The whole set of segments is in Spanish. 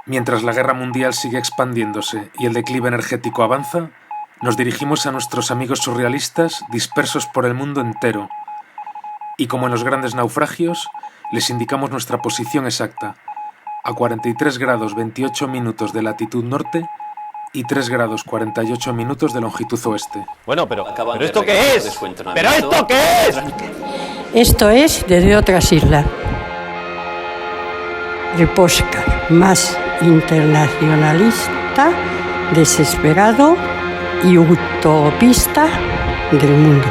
Mientras la guerra mundial sigue expandiéndose y el declive energético avanza, nos dirigimos a nuestros amigos surrealistas dispersos por el mundo entero. Y como en los grandes naufragios, les indicamos nuestra posición exacta, a 43 grados 28 minutos de latitud norte y 3 grados 48 minutos de longitud oeste. Bueno, pero ¿esto qué es? ¿Pero esto qué es? Esto es Desde otras islas. El podcast más internacionalista, desesperado y utopista del mundo.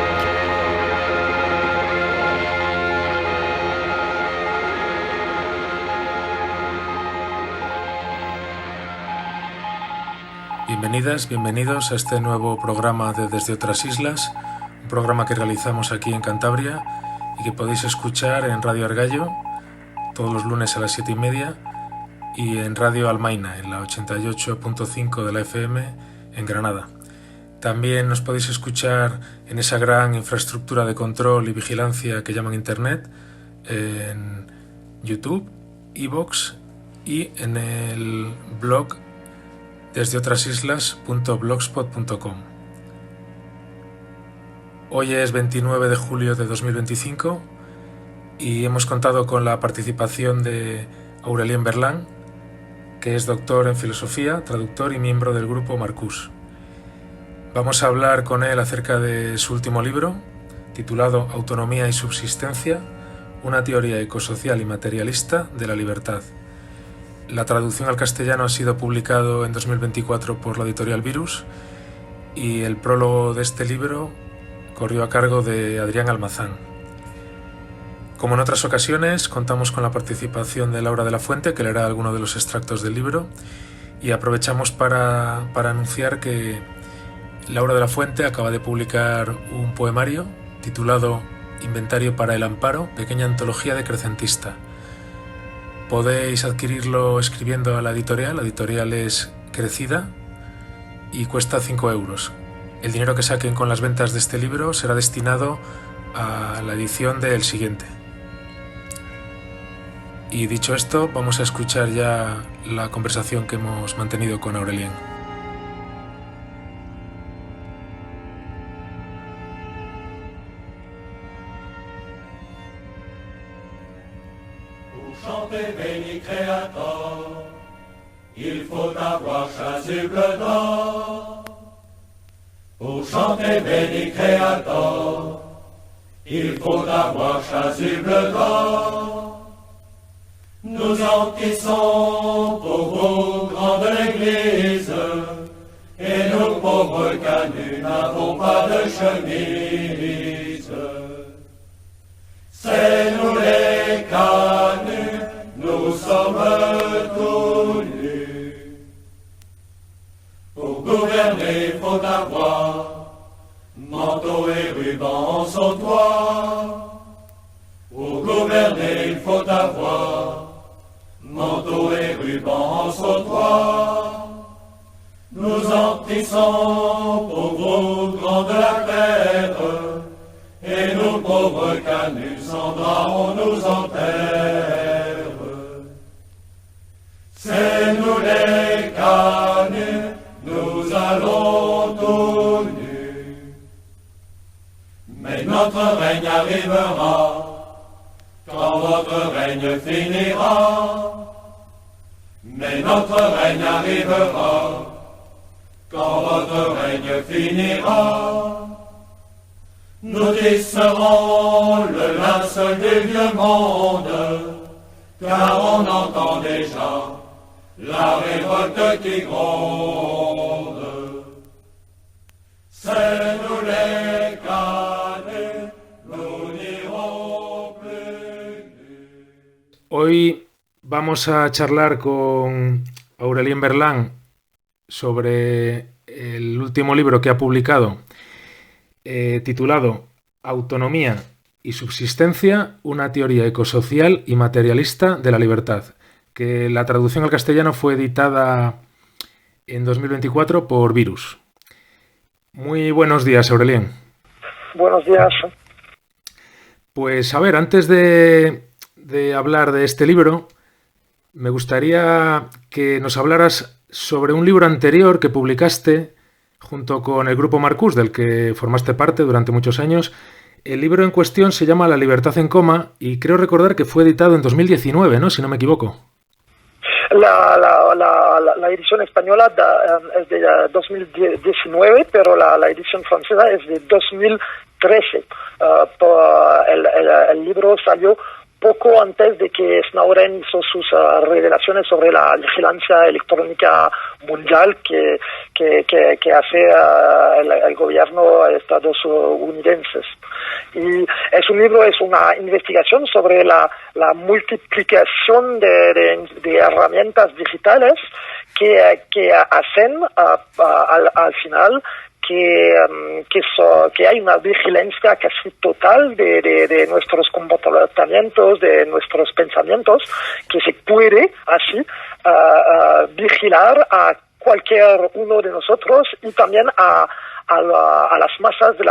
Bienvenidas, bienvenidos a este nuevo programa de Desde otras islas, un programa que realizamos aquí en Cantabria y que podéis escuchar en Radio Argallo todos los lunes a las 7:30 y en Radio Almaina en la 88.5 de la FM en Granada. También nos podéis escuchar en esa gran infraestructura de control y vigilancia que llaman Internet, en YouTube, iVoox y en el blog desdeotrasislas.blogspot.com. Hoy es 29 de julio de 2025 y hemos contado con la participación de Aurélien Berlán, que es doctor en filosofía, traductor y miembro del grupo Marcus. Vamos a hablar con él acerca de su último libro, titulado Autonomía y subsistencia, una teoría ecosocial y materialista de la libertad. La traducción al castellano ha sido publicado en 2024 por la editorial Virus y el prólogo de este libro corrió a cargo de Adrián Almazán. Como en otras ocasiones, contamos con la participación de Laura de la Fuente, que leerá algunos de los extractos del libro, y aprovechamos para anunciar que Laura de la Fuente acaba de publicar un poemario titulado Inventario para el Amparo, pequeña antología decrecentista. Podéis adquirirlo escribiendo a la editorial es Crecida y cuesta 5 euros. El dinero que saquen con las ventas de este libro será destinado a la edición del siguiente. Y dicho esto, vamos a escuchar ya la conversación que hemos mantenido con Aurélien. Pour chanter béni créateur, il faut avoir chasuble d'or. Pour chanter béni créateur, il faut avoir chasuble d'or. Nous enquissons pour vos grands de l'église, et nous pauvres canuts n'avons pas de chemise. C'est nous les canuts, nous sommes tout nus. Pour gouverner, faut avoir manteau et ruban sur toi. Pour gouverner, il faut avoir manteau et ruban sur toi. Nous en tissons pour vos grands de la terre, et nous pauvres canuts sans drap on nous enterre. C'est nous les canuts, nous allons tout nus. Mais notre règne arrivera quand votre règne finira. Mais notre règne arrivera quand votre règne finira. Nous tisserons le linceul du vieux monde, car on entend déjà la révolte qui gronde. C'est nous les canuts, nous n'irons plus nus. Hoy vamos a charlar con Aurélien Berlán sobre el último libro que ha publicado, titulado Autonomía y subsistencia, una teoría ecosocial y materialista de la libertad, que la traducción al castellano fue editada en 2024 por Virus. Muy buenos días, Aurélien. Buenos días. Pues a ver, antes de hablar de este libro, me gustaría que nos hablaras sobre un libro anterior que publicaste junto con el Grupo Marcus, del que formaste parte durante muchos años. El libro en cuestión se llama La libertad en coma y creo recordar que fue editado en 2019, ¿no? Si no me equivoco. La edición española es de 2019, pero la edición francesa es de 2013. El libro salió poco antes de que Snowden hizo sus revelaciones sobre la vigilancia electrónica mundial que hace el gobierno estadounidense. Y es un libro, es una investigación sobre la multiplicación de herramientas digitales que hacen al final que hay una vigilancia casi total de nuestros comportamientos, de nuestros pensamientos, que se puede así vigilar a cualquier uno de nosotros y también a las masas de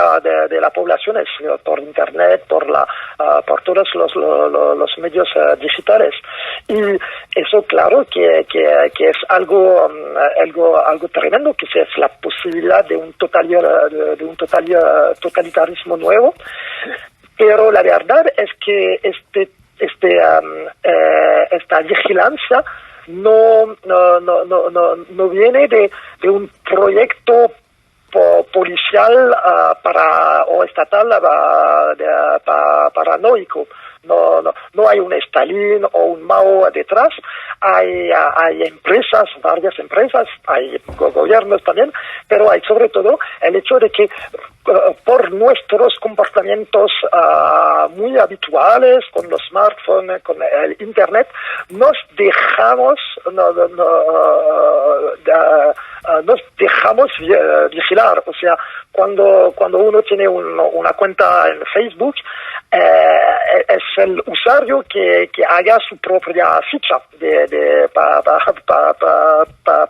la población, por internet, por todos los medios digitales. Y eso, claro, que es algo tremendo, que es la posibilidad de un totalitarismo nuevo. Pero la verdad es que esta vigilancia no viene de un proyecto policial o estatal paranoico. No hay un Stalin o un Mao detrás. Hay empresas, varias empresas, hay gobiernos también, pero hay sobre todo el hecho de que por nuestros comportamientos muy habituales con los smartphones, con el internet, nos dejamos vigilar. O sea, cuando uno tiene una cuenta en Facebook, es el usuario que haga su propia ficha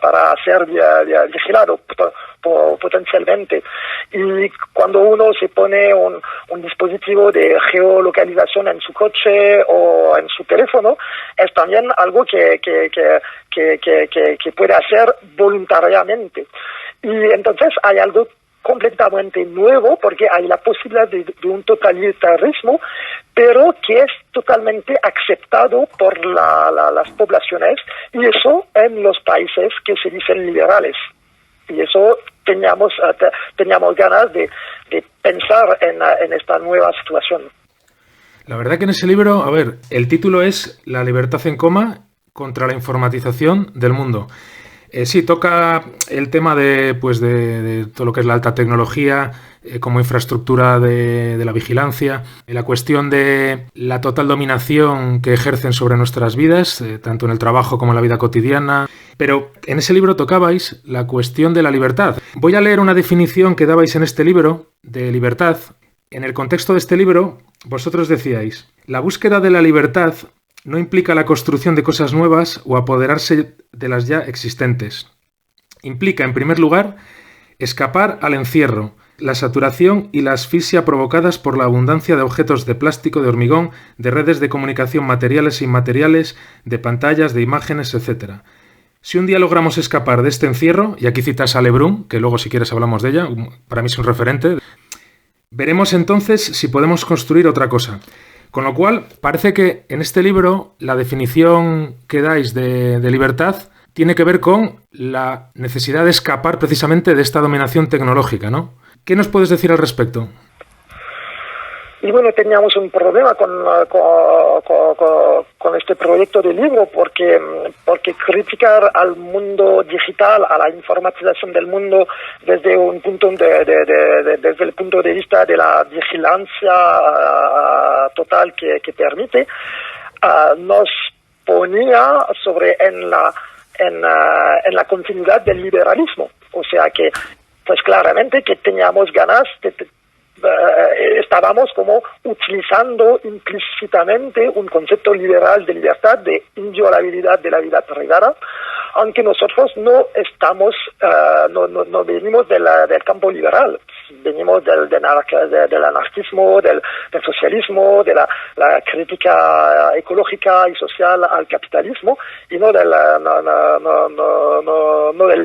para ser vigilado potencialmente. Y cuando uno se pone un dispositivo de geolocalización en su coche o en su teléfono, es también algo que puede hacer voluntariamente. Y entonces hay algo completamente nuevo, porque hay la posibilidad de un totalitarismo, pero que es totalmente aceptado por las poblaciones, y eso en los países que se dicen liberales. Y eso teníamos ganas de pensar en esta nueva situación. La verdad que en ese libro, el título es La libertad en coma contra la informatización del mundo. Sí, toca el tema de todo lo que es la alta tecnología como infraestructura de la vigilancia, la cuestión de la total dominación que ejercen sobre nuestras vidas, tanto en el trabajo como en la vida cotidiana. Pero en ese libro tocabais la cuestión de la libertad. Voy a leer una definición que dabais en este libro de libertad. En el contexto de este libro, vosotros decíais: la búsqueda de la libertad no implica la construcción de cosas nuevas o apoderarse de las ya existentes. Implica, en primer lugar, escapar al encierro, la saturación y la asfixia provocadas por la abundancia de objetos de plástico, de hormigón, de redes de comunicación materiales e inmateriales, de pantallas, de imágenes, etc. Si un día logramos escapar de este encierro, y aquí citas a Le Brun, que luego si quieres hablamos de ella, para mí es un referente, veremos entonces si podemos construir otra cosa. Con lo cual, parece que en este libro la definición que dais de libertad tiene que ver con la necesidad de escapar precisamente de esta dominación tecnológica, ¿no? ¿Qué nos puedes decir al respecto? Y bueno, teníamos un problema con este proyecto de libro porque criticar al mundo digital, a la informatización del mundo desde un punto desde el punto de vista de la vigilancia total que permite, nos ponía en la continuidad del liberalismo. O sea que, pues claramente que teníamos ganas estábamos como utilizando implícitamente un concepto liberal de libertad, de inviolabilidad de la vida privada, aunque nosotros no estamos, no venimos del campo liberal, venimos del anarquismo, del socialismo, de la crítica ecológica y social al capitalismo, y no del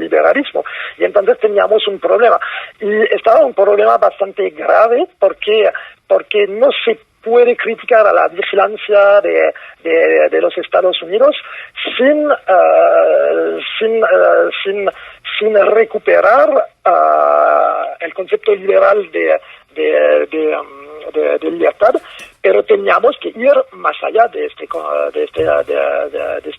liberalismo. Y entonces teníamos un problema. Y estaba un problema bastante grave porque no se puede criticar a la vigilancia de los Estados Unidos sin recuperar el concepto liberal de libertad, pero teníamos que ir más allá de este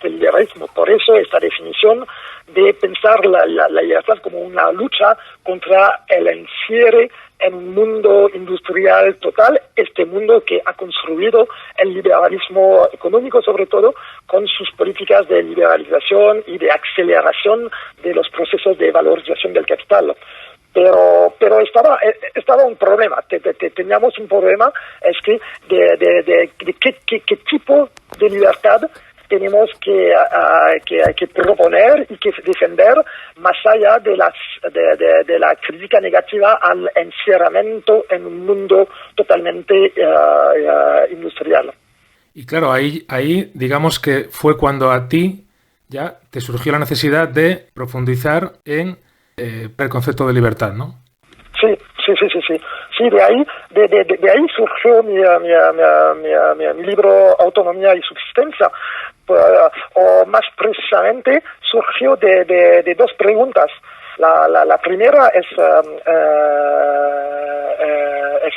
liberalismo. Por eso esta definición de pensar la libertad como una lucha contra el encierre en un mundo industrial total, este mundo que ha construido el liberalismo económico, sobre todo con sus políticas de liberalización y de aceleración de los procesos de valorización del capital. Pero estaba un problema, teníamos un problema, es que de qué tipo de libertad tenemos que proponer y que defender más allá de la crítica negativa al encerramiento en un mundo totalmente industrial. Y claro, ahí digamos que fue cuando a ti ya te surgió la necesidad de profundizar en el concepto de libertad, ¿no? Sí. Sí, de ahí surgió mi libro Autonomía y Subsistencia, o más precisamente surgió de dos preguntas. La primera es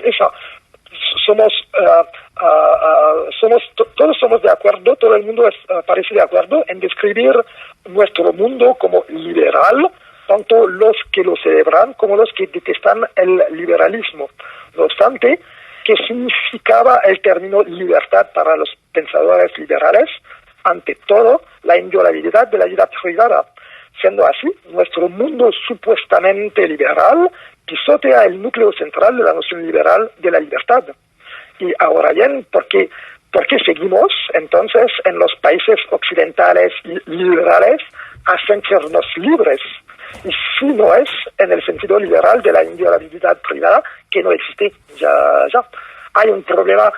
esa. Todos somos de acuerdo, todo el mundo parece de acuerdo en describir nuestro mundo como liberal, tanto los que lo celebran como los que detestan el liberalismo. No obstante, ¿qué significaba el término libertad para los pensadores liberales? Ante todo, la inviolabilidad de la vida privada. Siendo así, nuestro mundo supuestamente liberal pisotea el núcleo central de la noción liberal de la libertad. Y ahora bien, ¿por qué seguimos entonces en los países occidentales y liberales a sentirnos libres? Y si no es en el sentido liberal de la inviolabilidad privada, que no existe ya. Hay un problema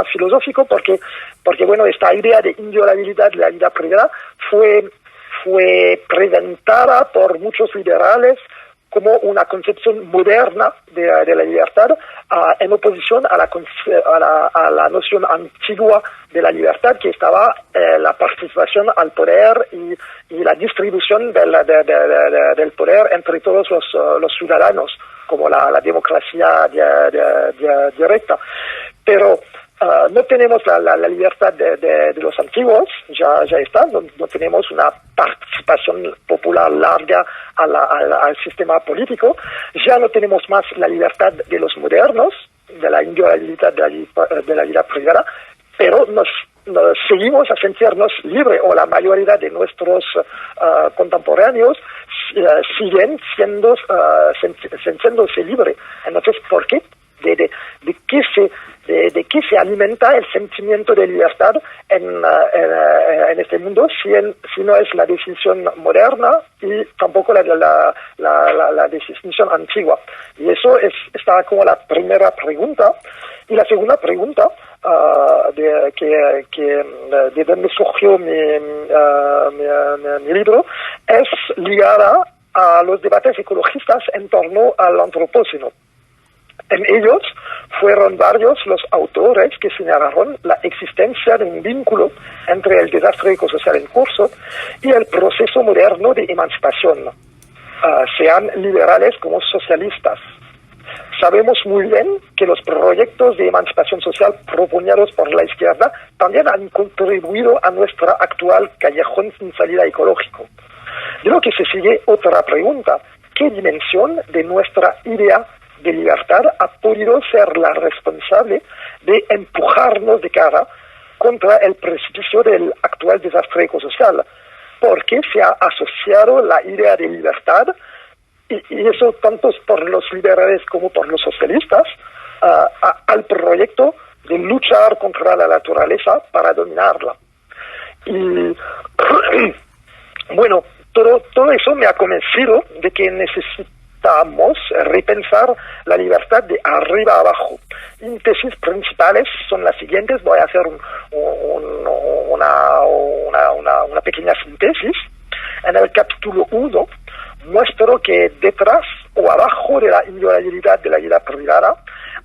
filosófico porque bueno, esta idea de inviolabilidad de la vida privada fue presentada por muchos liberales como una concepción moderna de la libertad, en oposición a la noción antigua de la libertad, que estaba la participación al poder y la distribución del poder entre todos los ciudadanos, como la democracia directa. Pero no tenemos la libertad de los antiguos, ya está, no tenemos una participación popular larga al sistema político, ya no tenemos más la libertad de los modernos, de la inviolabilidad de la vida privada, pero nos seguimos a sentirnos libres, o la mayoría de nuestros contemporáneos siguen sintiéndose libres. Entonces, ¿por qué? ¿De qué se alimenta el sentimiento de libertad en este mundo si no es la definición moderna y tampoco la definición antigua? Y eso está como la primera pregunta. Y la segunda pregunta, de donde surgió mi libro, es ligada a los debates ecologistas en torno al antropoceno. En ellos fueron varios los autores que señalaron la existencia de un vínculo entre el desastre ecosocial en curso y el proceso moderno de emancipación, sean liberales como socialistas. Sabemos muy bien que los proyectos de emancipación social proponidos por la izquierda también han contribuido a nuestra actual callejón sin salida ecológico. De lo que se sigue otra pregunta: ¿qué dimensión de nuestra idea de libertad ha podido ser la responsable de empujarnos de cara contra el precipicio del actual desastre ecosocial? Porque se ha asociado la idea de libertad, y eso tanto por los liberales como por los socialistas, al proyecto de luchar contra la naturaleza para dominarla. Y bueno, todo eso me ha convencido de que necesitamos repensar la libertad de arriba a abajo. Mis tesis principales son las siguientes. Voy a hacer una pequeña síntesis. En el capítulo 1 muestro que detrás o abajo de la inviolabilidad de la vida privada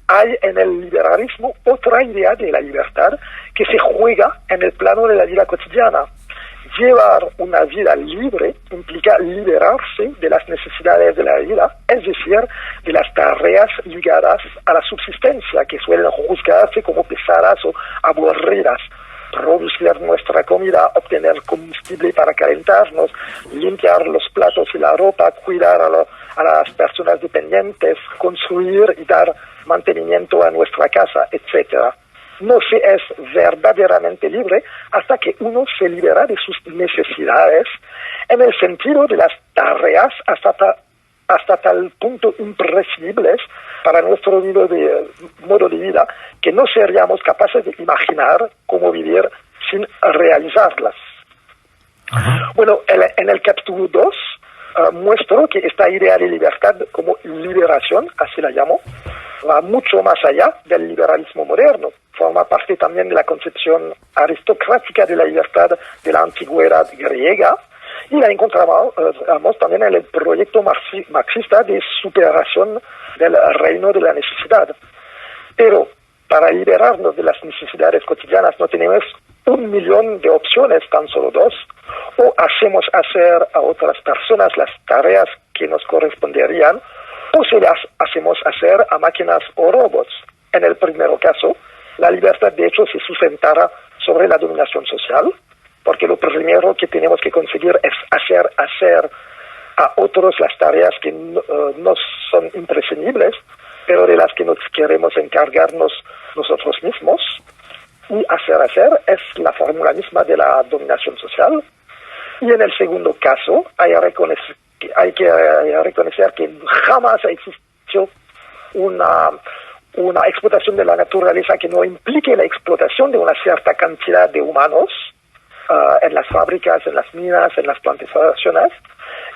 hay en el liberalismo otra idea de la libertad que se juega en el plano de la vida cotidiana. Llevar una vida libre implica liberarse de las necesidades de la vida, es decir, de las tareas ligadas a la subsistencia, que suelen juzgarse como pesadas o aburridas. Producir nuestra comida, obtener combustible para calentarnos, limpiar los platos y la ropa, cuidar a las personas dependientes, construir y dar mantenimiento a nuestra casa, etc. No se es verdaderamente libre hasta que uno se libera de sus necesidades en el sentido de las tareas hasta tal punto imprescindibles para nuestro modo de vida que no seríamos capaces de imaginar cómo vivir sin realizarlas. Ajá. Bueno, en el capítulo 2 muestro que esta idea de libertad como liberación, así la llamo, va mucho más allá del liberalismo moderno. Forma parte también de la concepción aristocrática de la libertad de la antigüedad griega y la encontramos también en el proyecto marxista de superación del reino de la necesidad. Pero para liberarnos de las necesidades cotidianas no tenemos 1.000.000 de opciones, tan solo 2, o hacemos hacer a otras personas las tareas que nos corresponderían, o se las hacemos hacer a máquinas o robots. En el primer caso, la libertad de hecho se sustentará sobre la dominación social, porque lo primero que tenemos que conseguir es hacer a otros las tareas que no son imprescindibles, pero de las que nos queremos encargarnos nosotros mismos. Y hacer es la fórmula misma de la dominación social. Y en el segundo caso, hay que reconocer que jamás ha existido una explotación de la naturaleza que no implique la explotación de una cierta cantidad de humanos en las fábricas, en las minas, en las plantaciones,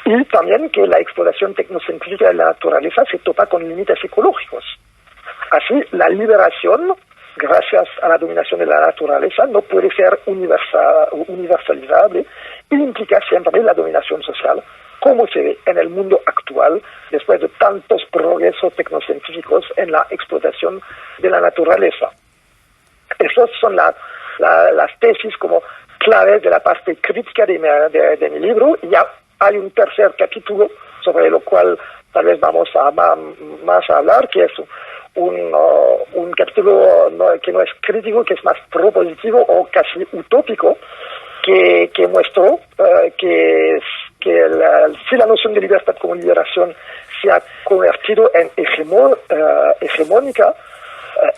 y también que la explotación tecnocéntrica de la naturaleza se topa con límites ecológicos. Así, la liberación, gracias a la dominación de la naturaleza, no puede ser universalizable y implica siempre la dominación social, como se ve en el mundo actual, después de tantos progresos tecnocientíficos en la explotación de la naturaleza. Esas son las tesis como claves de la parte crítica de mi libro. Y ya hay un tercer capítulo sobre lo cual tal vez vamos más a hablar, que es un capítulo que no es crítico, que es más propositivo o casi utópico, que muestró que si la noción de libertad como liberación se ha convertido en hegemónica,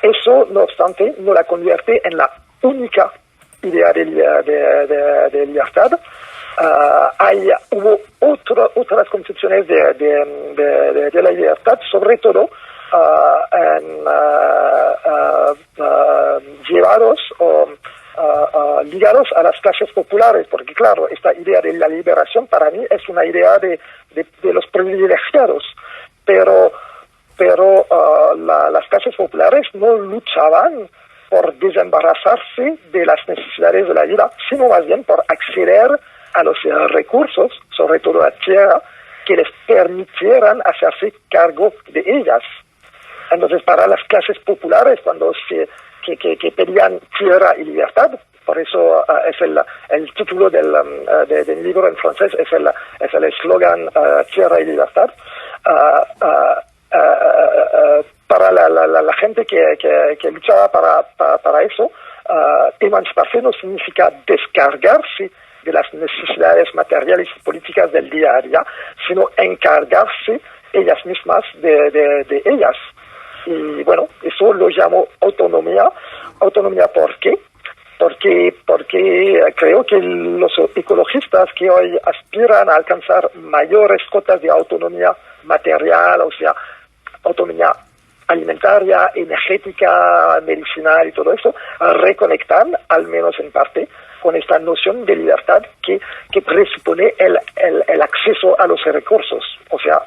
eso, no obstante, no la convierte en la única idea de libertad. Hubo otras concepciones de la libertad, sobre todo llevados o ligados a las clases populares, porque claro, esta idea de la liberación para mí es una idea de los privilegiados, pero las clases populares no luchaban por desembarazarse de las necesidades de la vida, sino más bien por acceder a los recursos, sobre todo a tierra, que les permitieran hacerse cargo de ellas. Entonces, para las clases populares, cuando que pedían tierra y libertad, por eso es el título del libro en francés, es el eslogan tierra y libertad. Para la gente que luchaba para eso, emancipación no significa descargarse de las necesidades materiales y políticas del día a día, sino encargarse ellas mismas de ellas. Y bueno, eso lo llamo autonomía. ¿Autonomía por qué? Porque creo que los ecologistas que hoy aspiran a alcanzar mayores cotas de autonomía material, o sea, autonomía alimentaria, energética, medicinal y todo eso, reconectan, al menos en parte, con esta noción de libertad que presupone el acceso a los recursos, o sea,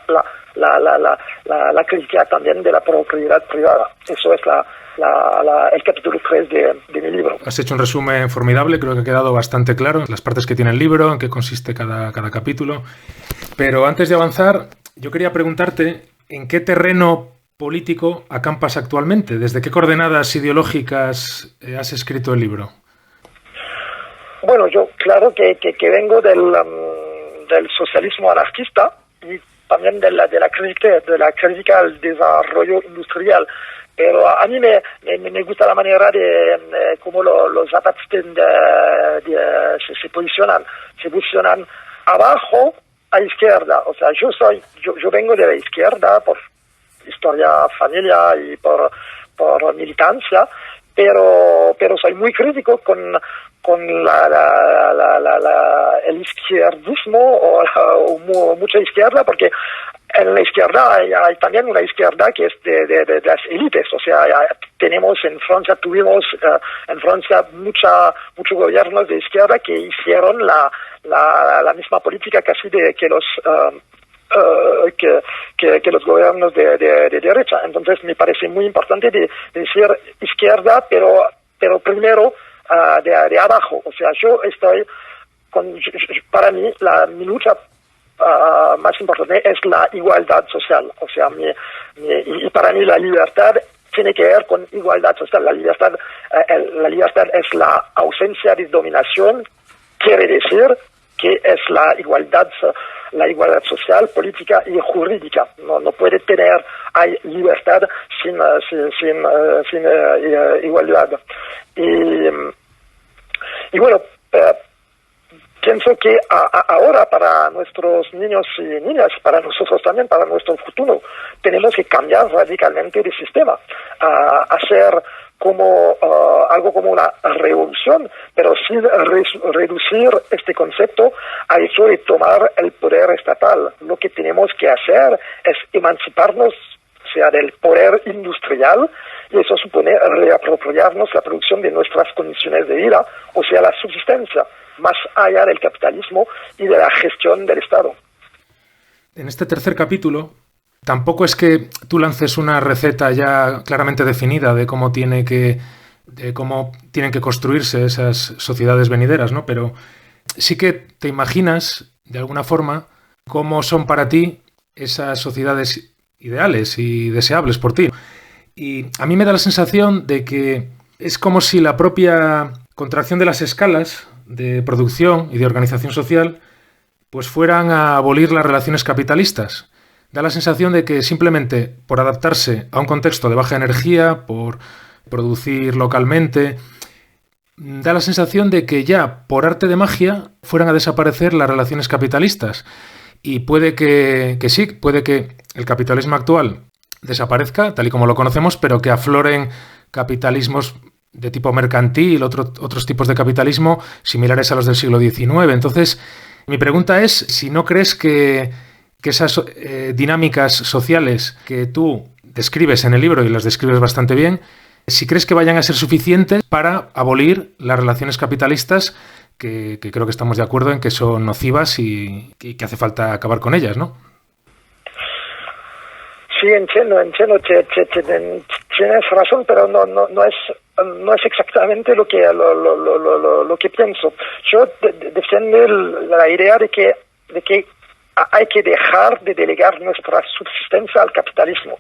la crítica también de la propiedad privada. Eso es el capítulo 3 de mi libro. Has hecho un resumen formidable, creo que ha quedado bastante claro las partes que tiene el libro, en qué consiste cada capítulo. Pero antes de avanzar, yo quería preguntarte en qué terreno político acampas actualmente. ¿Desde qué coordenadas ideológicas has escrito el libro? Bueno, yo claro que vengo del socialismo anarquista y también de la crítica al desarrollo industrial. Pero a mí me gusta la manera de cómo los zapatistas se posicionan. Se posicionan abajo a izquierda. O sea, yo vengo de la izquierda por historia, familia y por militancia, pero soy muy crítico con el izquierdismo o mucha izquierda, porque en la izquierda hay también una izquierda que es de las élites. O sea, tuvimos en Francia muchos gobiernos de izquierda que hicieron la misma política casi que los gobiernos de derecha. Entonces me parece muy importante decir izquierda, pero primero de abajo. O sea, para mí mi lucha más importante es la igualdad social. O sea, y para mí la libertad tiene que ver con igualdad social. La libertad es la ausencia de dominación, quiere decir que es la igualdad social, política y jurídica. No puede hay libertad sin igualdad. Y bueno, pienso que ahora para nuestros niños y niñas, para nosotros también, para nuestro futuro, tenemos que cambiar radicalmente de sistema, hacer algo como una revolución, pero sin reducir este concepto a eso de tomar el poder estatal. Lo que tenemos que hacer es emanciparnos, o sea, del poder industrial, y eso supone reapropiarnos la producción de nuestras condiciones de vida, o sea, la subsistencia, más allá del capitalismo y de la gestión del Estado. En este tercer capítulo, tampoco es que tú lances una receta ya claramente definida de cómo tienen que construirse esas sociedades venideras, ¿no? Pero sí que te imaginas, de alguna forma, cómo son para ti esas sociedades ideales y deseables por ti. Y a mí me da la sensación de que es como si la propia contracción de las escalas de producción y de organización social pues fueran a abolir las relaciones capitalistas. Da la sensación de que simplemente por adaptarse a un contexto de baja energía, por producir localmente, da la sensación de que ya por arte de magia fueran a desaparecer las relaciones capitalistas. Y puede que sí, puede que el capitalismo actual desaparezca, tal y como lo conocemos, pero que afloren capitalismos de tipo mercantil, otros tipos de capitalismo similares a los del siglo XIX. Entonces, mi pregunta es si no crees que esas dinámicas sociales que tú describes en el libro, y las describes bastante bien, si crees que vayan a ser suficientes para abolir las relaciones capitalistas que creo que estamos de acuerdo en que son nocivas y que hace falta acabar con ellas, ¿no? Sí, entiendo, tienes razón, pero no es exactamente lo que pienso. Yo defiendo la idea de que hay que dejar de delegar nuestra subsistencia al capitalismo.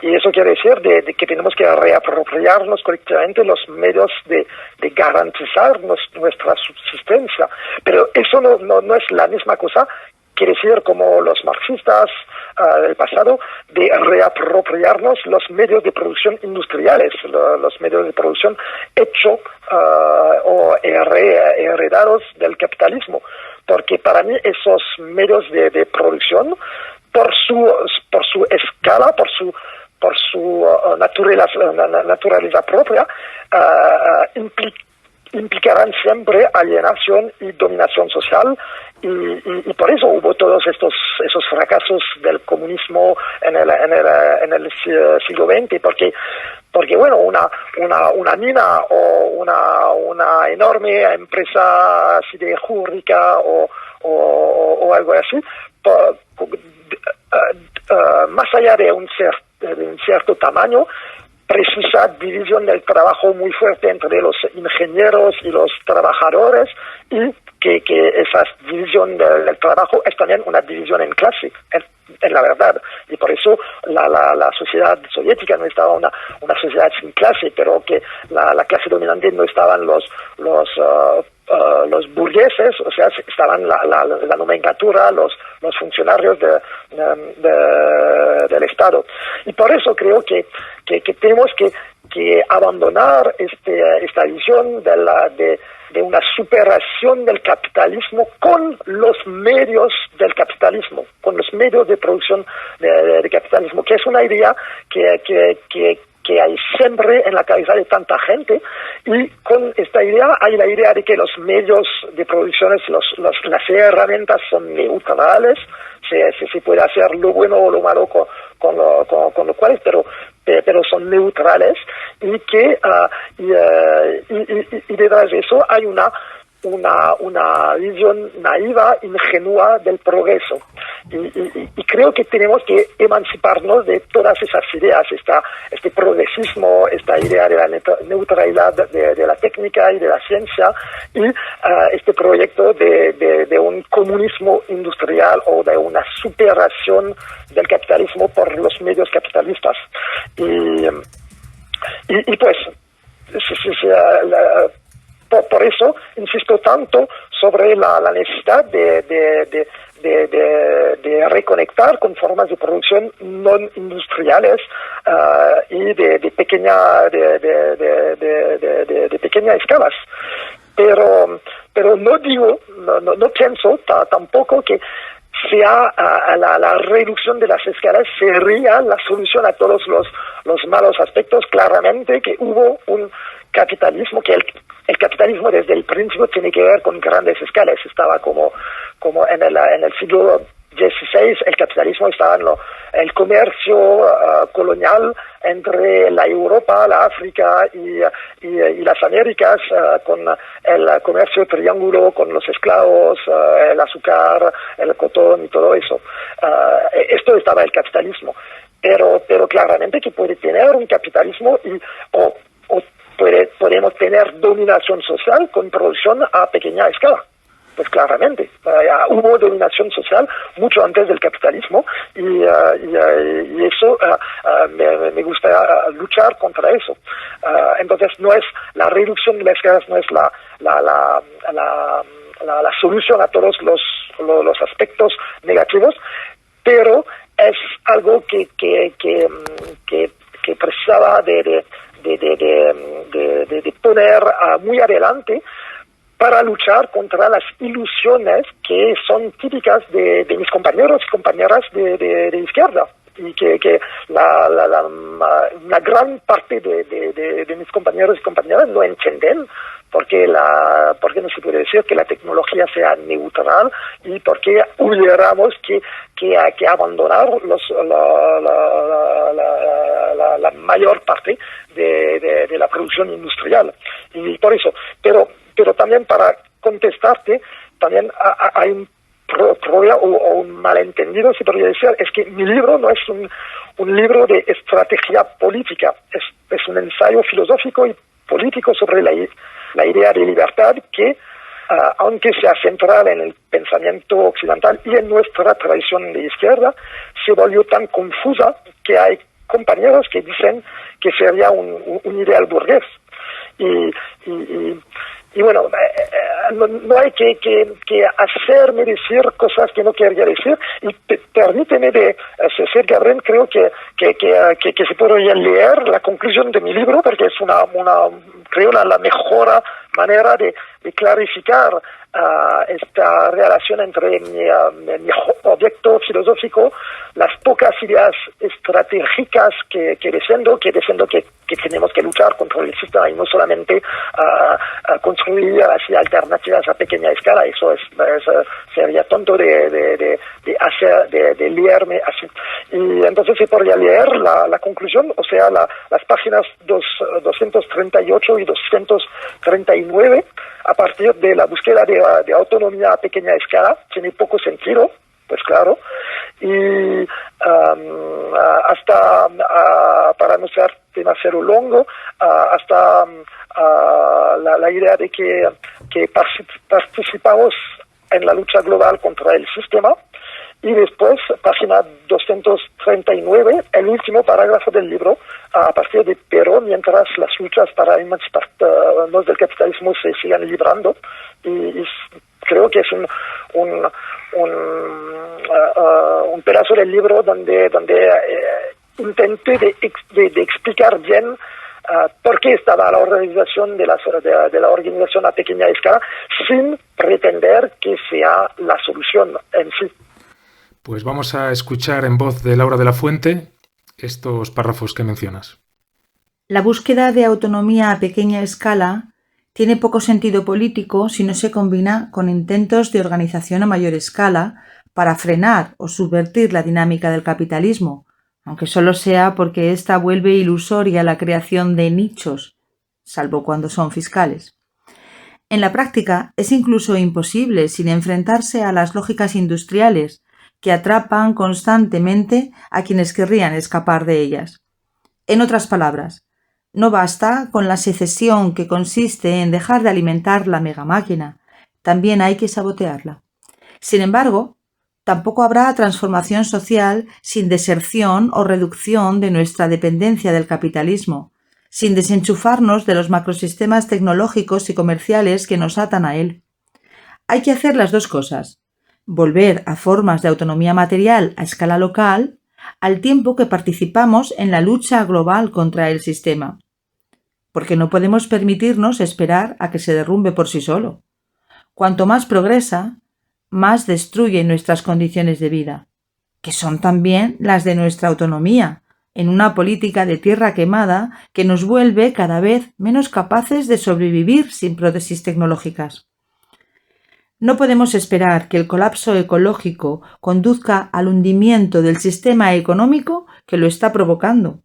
Y eso quiere decir de que tenemos que reapropiarnos colectivamente los medios de garantizar nuestra subsistencia. Pero eso no es la misma cosa, quiere decir como los marxistas del pasado, de reapropiarnos los medios de producción industriales, los medios de producción hechos o heredados del capitalismo. Porque para mí esos medios de producción, por su escala, por su naturaleza propia, implicarán siempre alienación y dominación social, y por eso hubo todos esos fracasos del comunismo en el siglo XX, porque bueno, una mina o una enorme empresa siderúrgica o algo así, más allá de un cierto tamaño, precisa división del trabajo muy fuerte entre los ingenieros y los trabajadores, y que esa división del trabajo es también una división en clase, en la verdad. Y por eso la sociedad soviética no estaba una sociedad sin clase, pero que la clase dominante no estaban los burgueses, o sea, estaban la nomenclatura, los funcionarios del Estado. Y por eso creo que tenemos que abandonar esta visión de una superación del capitalismo con los medios del capitalismo, con los medios de producción de capitalismo, que es una idea que hay siempre en la cabeza de tanta gente, y con esta idea hay la idea de que los medios de producción, las herramientas son neutrales, se puede hacer lo bueno o lo malo con lo cual, pero son neutrales, y que y detrás de eso hay una visión naiva, ingenua del progreso, y creo que tenemos que emanciparnos de todas esas ideas, este progresismo, esta idea de la neutralidad de la técnica y de la ciencia, y este proyecto de un comunismo industrial o de una superación del capitalismo por los medios capitalistas. Y pues por eso insisto tanto sobre la necesidad de reconectar con formas de producción no industriales y de pequeña escalas. Pero no pienso tampoco que sea la reducción de las escalas sería la solución a todos los malos aspectos. Claramente que hubo un capitalismo, que el capitalismo desde el principio tiene que ver con grandes escalas. Estaba como en el siglo XVI, el capitalismo estaba en el comercio colonial entre la Europa, la África y las Américas, con el comercio triángulo, con los esclavos, el azúcar, el cotón y todo eso. Esto estaba el capitalismo. Pero claramente que puede tener un capitalismo o podemos tener dominación social con producción a pequeña escala. Pues claramente, hubo dominación social mucho antes del capitalismo, y eso me gusta luchar contra eso. Entonces no es la reducción de las escalas, no es la solución a todos los aspectos negativos, pero es algo que precisaba de poner muy adelante para luchar contra las ilusiones que son típicas de mis compañeros y compañeras de izquierda, y que una gran parte de mis compañeros y compañeras no entienden porque no se puede decir que la tecnología sea neutral, y porque hubiéramos que abandonar la mayor parte de la producción industrial. Y por eso, pero también para contestarte, también hay un problema o un malentendido, si podría decir, es que mi libro no es un libro de estrategia política, es un ensayo filosófico y político sobre la idea de libertad que, aunque sea central en el pensamiento occidental y en nuestra tradición de izquierda, se volvió tan confusa que hay compañeros que dicen que sería un ideal burgués. Y bueno, no hay que hacerme decir cosas que no quería decir, y permíteme ser Gabriel, creo que se podría leer la conclusión de mi libro, porque es creo la mejor manera de clarificar esta relación entre mi objeto filosófico, las pocas ideas estratégicas que defiendo, que que tenemos que luchar contra el sistema y no solamente construir así alternativas a pequeña escala. Eso sería tonto de leerme así. Y entonces se podría leer la conclusión, o sea, las páginas 238 y 239, a partir de la búsqueda de autonomía a pequeña escala. Tiene poco sentido, pues claro, y hasta, para no ser demasiado longo, hasta la idea de que participamos en la lucha global contra el sistema. Y después, página 239, el último parágrafo del libro, a partir de pero mientras las luchas para emanciparnos del capitalismo se sigan librando. Y creo que es un pedazo del libro donde intenté de explicar bien por qué estaba la organización de la organización a pequeña escala, sin pretender que sea la solución en sí. Pues vamos a escuchar en voz de Laura de la Fuente estos párrafos que mencionas. La búsqueda de autonomía a pequeña escala tiene poco sentido político si no se combina con intentos de organización a mayor escala para frenar o subvertir la dinámica del capitalismo, aunque solo sea porque ésta vuelve ilusoria la creación de nichos, salvo cuando son fiscales. En la práctica es incluso imposible sin enfrentarse a las lógicas industriales que atrapan constantemente a quienes querrían escapar de ellas. En otras palabras, no basta con la secesión que consiste en dejar de alimentar la megamáquina, también hay que sabotearla. Sin embargo, tampoco habrá transformación social sin deserción o reducción de nuestra dependencia del capitalismo, sin desenchufarnos de los macrosistemas tecnológicos y comerciales que nos atan a él. Hay que hacer las dos cosas: volver a formas de autonomía material a escala local, al tiempo que participamos en la lucha global contra el sistema. Porque no podemos permitirnos esperar a que se derrumbe por sí solo. Cuanto más progresa, más destruye nuestras condiciones de vida, que son también las de nuestra autonomía, en una política de tierra quemada que nos vuelve cada vez menos capaces de sobrevivir sin prótesis tecnológicas. No podemos esperar que el colapso ecológico conduzca al hundimiento del sistema económico que lo está provocando.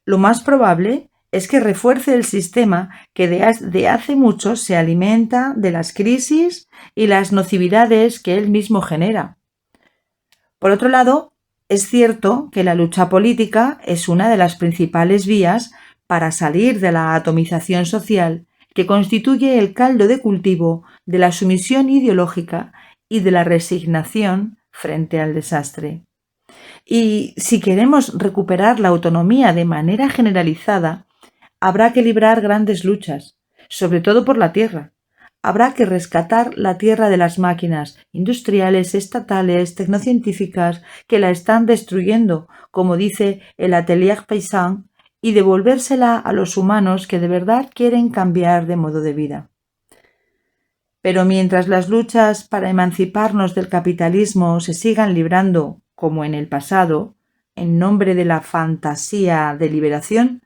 Lo más probable es que refuerce el sistema que de hace mucho se alimenta de las crisis y las nocividades que él mismo genera. Por otro lado, es cierto que la lucha política es una de las principales vías para salir de la atomización social que constituye el caldo de cultivo de la sumisión ideológica y de la resignación frente al desastre. Y si queremos recuperar la autonomía de manera generalizada, habrá que librar grandes luchas, sobre todo por la tierra. Habrá que rescatar la tierra de las máquinas industriales, estatales, tecnocientíficas que la están destruyendo, como dice el Atelier Paysan, y devolvérsela a los humanos que de verdad quieren cambiar de modo de vida. Pero mientras las luchas para emanciparnos del capitalismo se sigan librando, como en el pasado, en nombre de la fantasía de liberación,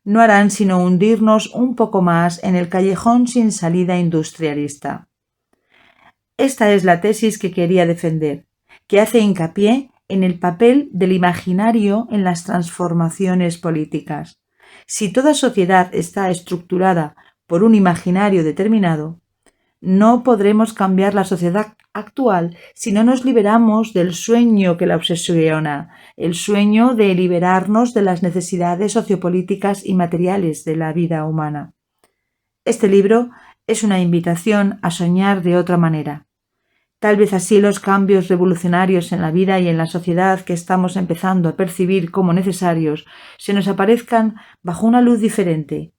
no harán sino hundirnos un poco más en el callejón sin salida industrialista. Esta es la tesis que quería defender, que hace hincapié en el papel del imaginario en las transformaciones políticas. Si toda sociedad está estructurada por un imaginario determinado, no podremos cambiar la sociedad actual si no nos liberamos del sueño que la obsesiona, el sueño de liberarnos de las necesidades sociopolíticas y materiales de la vida humana. Este libro es una invitación a soñar de otra manera. Tal vez así los cambios revolucionarios en la vida y en la sociedad que estamos empezando a percibir como necesarios se nos aparezcan bajo una luz diferente,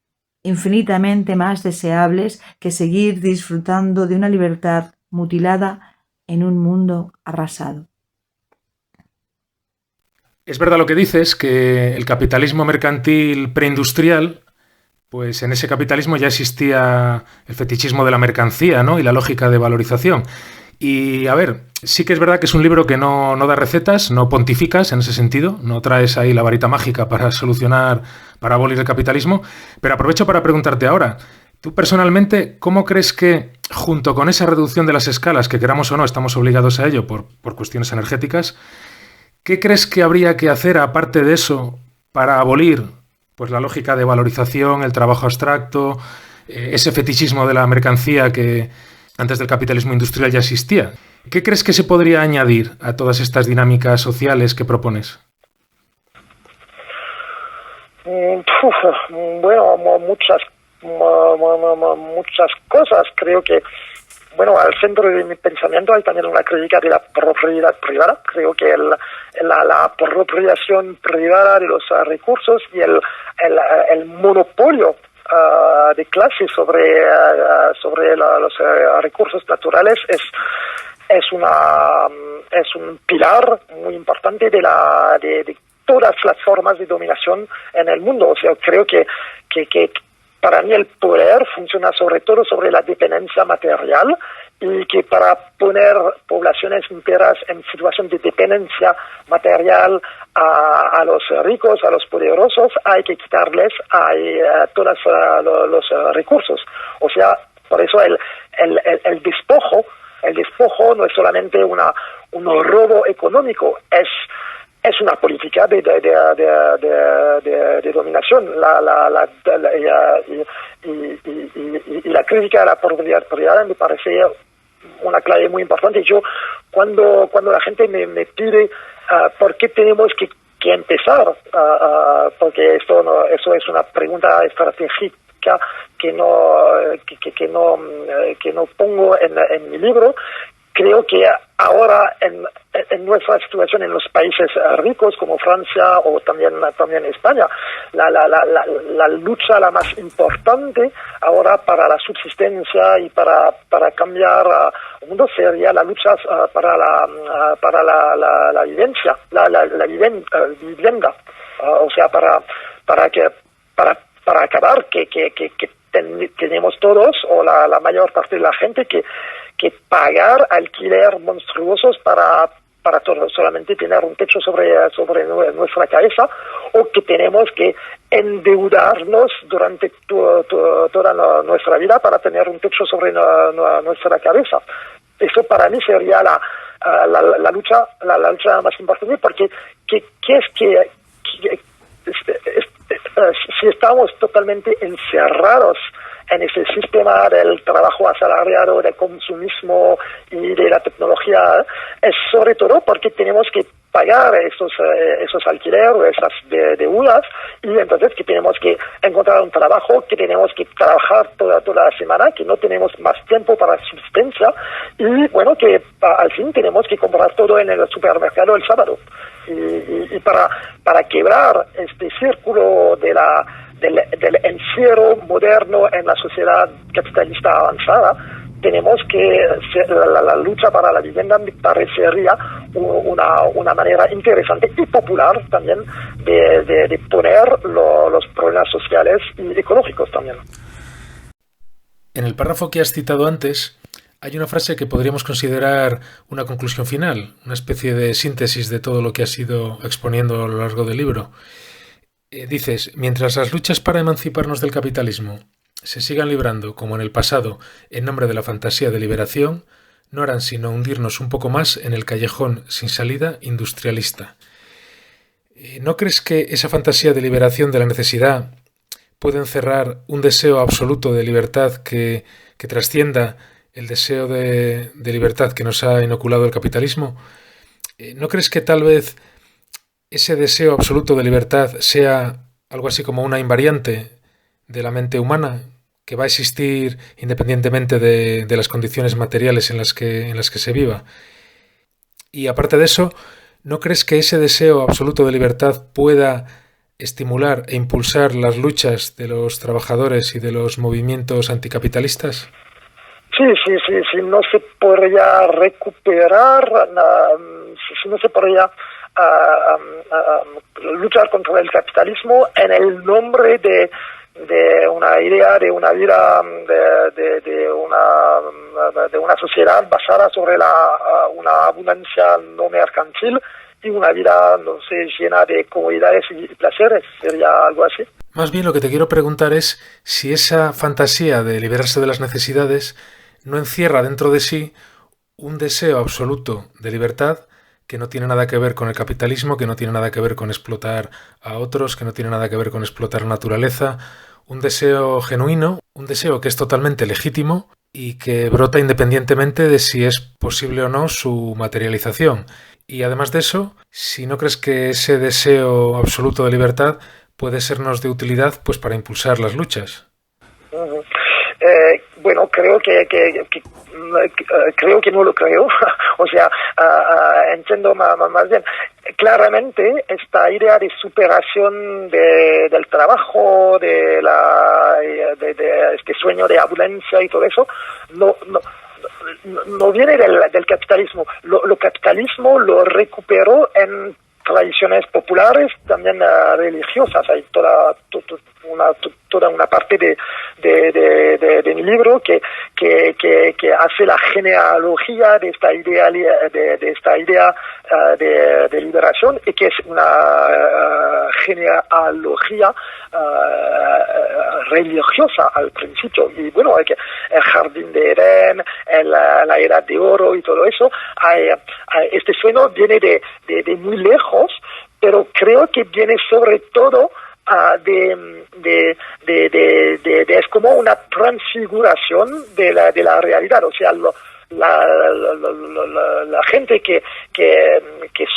infinitamente más deseables que seguir disfrutando de una libertad mutilada en un mundo arrasado. Es verdad lo que dices, que el capitalismo mercantil preindustrial, pues en ese capitalismo ya existía el fetichismo de la mercancía, ¿no? Y la lógica de valorización. Y a ver, sí que es verdad que es un libro que no da recetas, no pontificas en ese sentido, no traes ahí la varita mágica para solucionar, para abolir el capitalismo, pero aprovecho para preguntarte ahora, tú personalmente, ¿cómo crees que junto con esa reducción de las escalas, que queramos o no, estamos obligados a ello por cuestiones energéticas, qué crees que habría que hacer aparte de eso para abolir pues la lógica de valorización, el trabajo abstracto, ese fetichismo de la mercancía que antes del capitalismo industrial ya existía? ¿Qué crees que se podría añadir a todas estas dinámicas sociales que propones? Bueno, muchas cosas. Creo que, bueno, al centro de mi pensamiento hay también una crítica de la propiedad privada. Creo que la apropiación privada de los recursos y el monopolio de clase sobre los recursos naturales es un pilar muy importante de todas las formas de dominación en el mundo. O sea, creo que para mí el poder funciona sobre todo sobre la dependencia material, y que para poner poblaciones enteras en situación de dependencia material a los ricos, a los poderosos, hay que quitarles todos los recursos. O sea, por eso el despojo no es solamente un robo económico, es una política de dominación. Y la crítica a la propiedad privada me parece una clave muy importante. Yo, cuando la gente me pide por qué tenemos que empezar, porque eso es una pregunta estratégica que no pongo en mi libro. Creo que ahora en nuestra situación en los países ricos como Francia o también España, la lucha la más importante ahora para la subsistencia y para cambiar el mundo sería la lucha para la vivencia, la vivienda, o sea, para acabar que tenemos todos, o la mayor parte de la gente, que pagar alquiler monstruosos para solamente tener un techo sobre nuestra cabeza, o que tenemos que endeudarnos durante toda nuestra vida para tener un techo sobre nuestra cabeza. Eso para mí sería la lucha más importante, porque si estamos totalmente encerrados en ese sistema del trabajo asalariado, del consumismo y de la tecnología, es sobre todo porque tenemos que pagar esos alquileres, esas deudas, y entonces que tenemos que encontrar un trabajo, que tenemos que trabajar toda la semana, que no tenemos más tiempo para subsistencia, y bueno, que al fin tenemos que comprar todo en el supermercado el sábado. Y para quebrar este círculo del encierro moderno en la sociedad capitalista avanzada, tenemos que la lucha para la vivienda me parecería una manera interesante y popular también de poner los problemas sociales y ecológicos también. En el párrafo que has citado antes hay una frase que podríamos considerar una conclusión final, una especie de síntesis de todo lo que has ido exponiendo a lo largo del libro. Dices, mientras las luchas para emanciparnos del capitalismo se sigan librando, como en el pasado, en nombre de la fantasía de liberación, no harán sino hundirnos un poco más en el callejón sin salida industrialista. ¿No crees que esa fantasía de liberación de la necesidad puede encerrar un deseo absoluto de libertad que trascienda el deseo de libertad que nos ha inoculado el capitalismo? ¿No crees que tal vez ese deseo absoluto de libertad sea algo así como una invariante de la mente humana, que va a existir independientemente de las condiciones materiales en las que se viva? Y aparte de eso, ¿no crees que ese deseo absoluto de libertad pueda estimular e impulsar las luchas de los trabajadores y de los movimientos anticapitalistas? Sí, no se podría recuperar, si no se podría luchar contra el capitalismo en el nombre de una idea de una vida, de una sociedad basada sobre una abundancia no mercantil y una vida, no sé, llena de comodidades y placeres. Sería algo así. Más bien lo que te quiero preguntar es si esa fantasía de liberarse de las necesidades no encierra dentro de sí un deseo absoluto de libertad que no tiene nada que ver con el capitalismo, que no tiene nada que ver con explotar a otros, que no tiene nada que ver con explotar la naturaleza, un deseo genuino, un deseo que es totalmente legítimo y que brota independientemente de si es posible o no su materialización. Y además de eso, si no crees que ese deseo absoluto de libertad puede sernos de utilidad pues para impulsar las luchas. Bueno, creo que no lo creo. O sea, entiendo más bien. Claramente, esta idea de superación del trabajo, de este sueño de abundancia y todo eso, no viene del capitalismo. Lo capitalismo lo recuperó en tradiciones populares, también religiosas. Hay toda una parte de mi libro que hace la genealogía de esta idea de liberación, y que es una genealogía religiosa al principio. Y bueno, el jardín de Edén, la era de oro y todo eso, este sueño viene de muy lejos, pero creo que viene sobre todo es como una transfiguración de la realidad. O sea, la gente que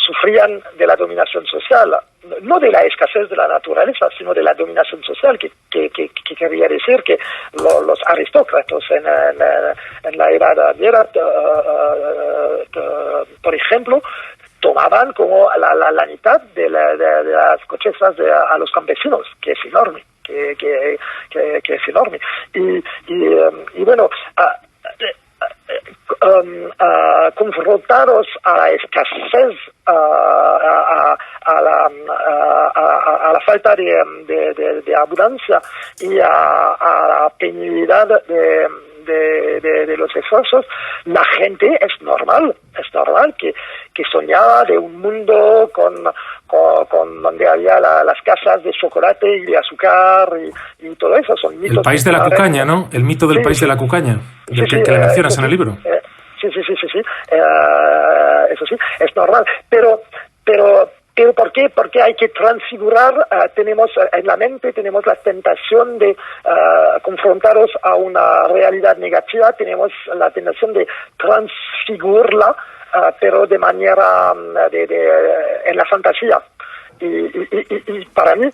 sufrían de la dominación social, no de la escasez de la naturaleza, sino de la dominación social, que quería decir que los aristócratas en la Edad Media, por ejemplo, tomaban como la mitad de las cochezas a los campesinos, que es enorme, que es enorme. Y bueno, confrontados a la escasez, a la falta de abundancia y a la penibilidad de los esfuerzos, la gente es normal que soñaba de un mundo con donde había las casas de chocolate y de azúcar y todo eso. Son mitos. El país de la cucaña, ¿no? El mito del país de la cucaña, que le mencionas en el libro. Sí. Eso sí, es normal. Pero ¿por qué? Porque hay que transfigurar. Tenemos en la mente, tenemos la tentación de confrontaros a una realidad negativa, tenemos la tentación de transfigurarla, pero de manera en la fantasía. Y para mí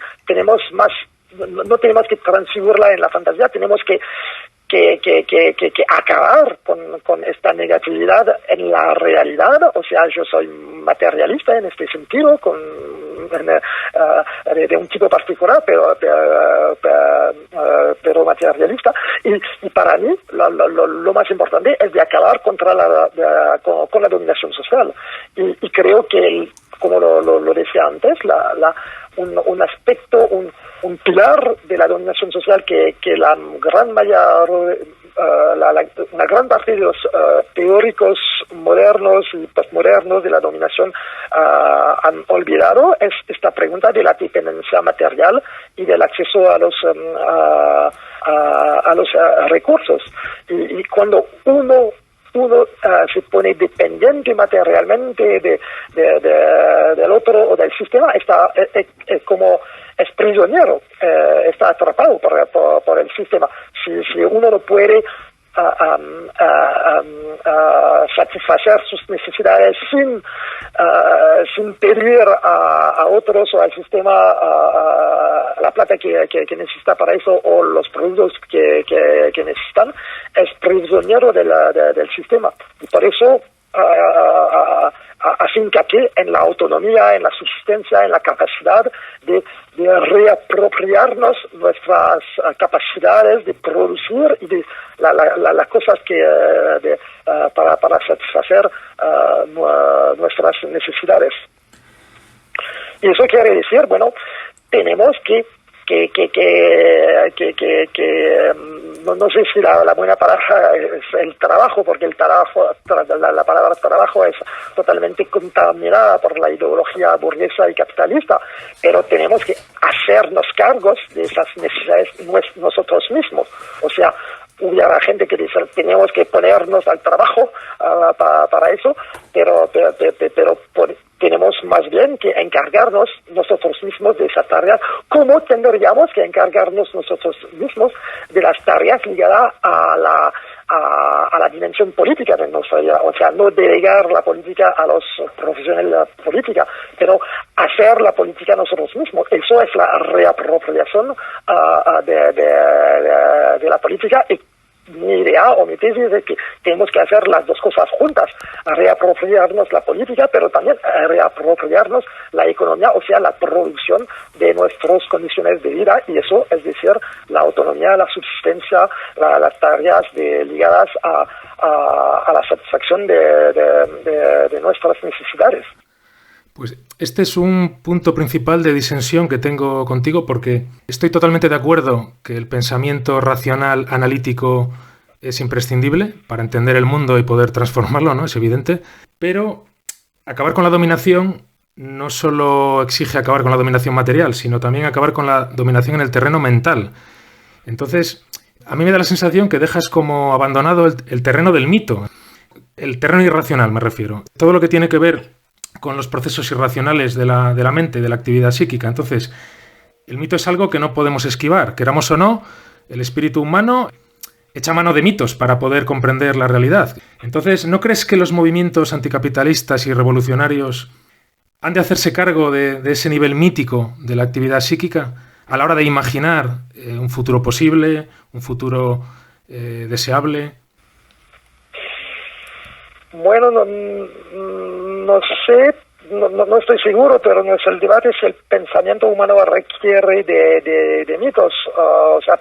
no tenemos que transfigurarla en la fantasía, tenemos que acabar con esta negatividad en la realidad. O sea, yo soy materialista en este sentido, de un tipo particular, pero materialista. Y para mí lo más importante es de acabar con la dominación social. Y creo que como lo decía antes, un aspecto, un pilar de la dominación social que la gran una gran parte de los teóricos modernos y postmodernos de la dominación han olvidado, es esta pregunta de la dependencia material y del acceso a los recursos. Y cuando uno se pone dependiente materialmente del otro o del sistema, es prisionero, está atrapado por el sistema. Si uno no puede satisfacer sus necesidades sin pedir a otros o al sistema la plata que necesita para eso o los productos que necesitan, es prisionero del sistema. Y por eso hace hincapié en la autonomía, en la subsistencia, en la capacidad de reapropiarnos nuestras capacidades de producir y de las cosas para satisfacer nuestras necesidades. Y eso quiere decir, bueno, tenemos que no sé si la buena palabra es el trabajo, porque el trabajo, la palabra trabajo es totalmente contaminada por la ideología burguesa y capitalista, pero tenemos que hacernos cargos de esas necesidades nosotros mismos. O sea, hubiera gente que dice tenemos que ponernos al trabajo para eso, pero tenemos más bien que encargarnos nosotros mismos de esas tareas, como tendríamos que encargarnos nosotros mismos de las tareas ligadas a la dimensión política de nuestra vida. O sea, no delegar la política a los profesionales de la política, pero hacer la política nosotros mismos. Eso es la reapropiación de la política. Y mi idea o mi tesis es que tenemos que hacer las dos cosas juntas, reapropiarnos la política, pero también reapropiarnos la economía, o sea, la producción de nuestras condiciones de vida, y eso es decir, la autonomía, la subsistencia, las tareas ligadas a la satisfacción de nuestras necesidades. Pues este es un punto principal de disensión que tengo contigo, porque estoy totalmente de acuerdo que el pensamiento racional, analítico, es imprescindible para entender el mundo y poder transformarlo, ¿no? Es evidente. Pero acabar con la dominación no solo exige acabar con la dominación material, sino también acabar con la dominación en el terreno mental. Entonces, a mí me da la sensación que dejas como abandonado el terreno del mito, el terreno irracional me refiero. Todo lo que tiene que ver con los procesos irracionales de la mente, de la actividad psíquica. Entonces, el mito es algo que no podemos esquivar. Queramos o no, el espíritu humano echa mano de mitos para poder comprender la realidad. Entonces, ¿no crees que los movimientos anticapitalistas y revolucionarios han de hacerse cargo de ese nivel mítico de la actividad psíquica a la hora de imaginar un futuro posible, un futuro deseable? Bueno, no sé, no estoy seguro, pero no es el debate si el pensamiento humano requiere de mitos. O sea,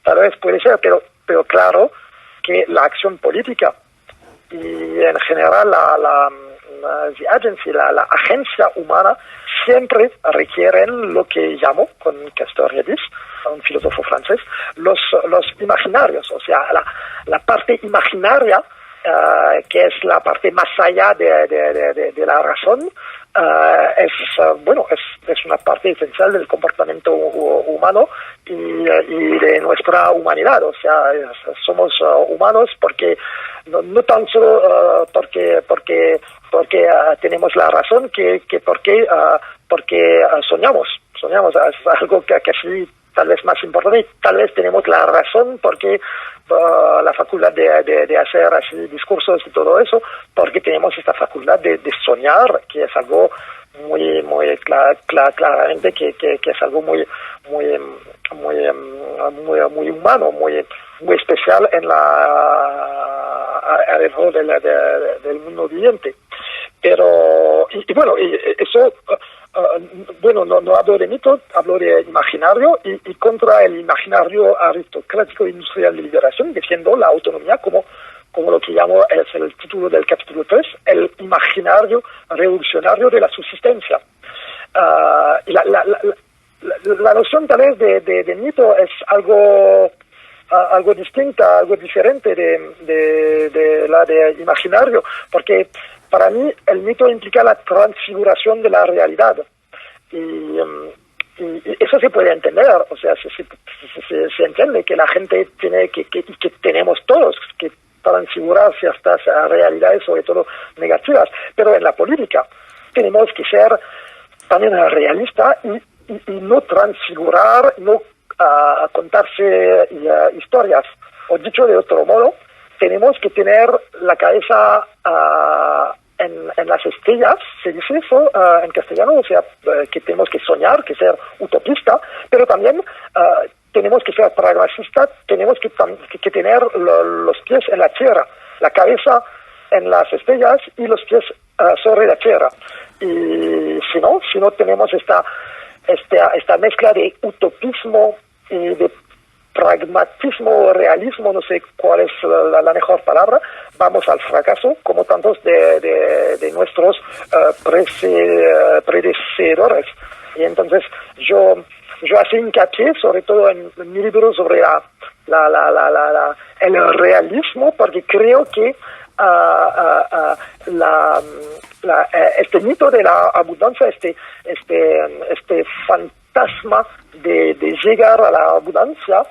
tal vez puede ser, pero claro que la acción política y en general la agencia humana siempre requieren lo que llamo, con Castoriadis, un filósofo francés, los imaginarios, o sea, la parte imaginaria, que es la parte más allá de la razón, es una parte esencial del comportamiento humano y de nuestra humanidad. O sea, somos humanos porque no tan solo porque tenemos la razón, que porque soñamos. Es algo que sí, tal vez más importante. Tal vez tenemos la razón porque la facultad de hacer así discursos y todo eso, porque tenemos esta facultad de soñar, que es algo muy claramente que es algo muy humano, muy especial en alrededor del mundo viviente. Pero eso no hablo de mito, hablo de imaginario, y contra el imaginario aristocrático industrial de liberación, defiendo la autonomía como lo que llamo, es el título del capítulo 3, el imaginario revolucionario de la subsistencia. Y la noción tal vez de mito es algo distinta, algo diferente de la de imaginario, porque para mí el mito implica la transfiguración de la realidad, y eso se puede entender. O sea, se entiende que la gente tiene que tenemos todos que transfigurar ciertas realidades, sobre todo negativas, pero en la política tenemos que ser también realistas y no transfigurar, no contarse historias. O dicho de otro modo, tenemos que tener la cabeza en las estrellas, se dice eso en castellano, o sea, que tenemos que soñar, que ser utopista, pero también tenemos que ser pragmatistas, tenemos que tener los pies en la tierra, la cabeza en las estrellas y los pies sobre la tierra. Y si no tenemos esta mezcla de utopismo y de pragmatismo o realismo, no sé cuál es la mejor palabra, vamos al fracaso, como tantos de nuestros predecesores. Y entonces yo yo hacía hincapié, sobre todo en mi libro sobre el realismo, porque creo que este mito de la abundancia, este fantasma de llegar a la abundancia,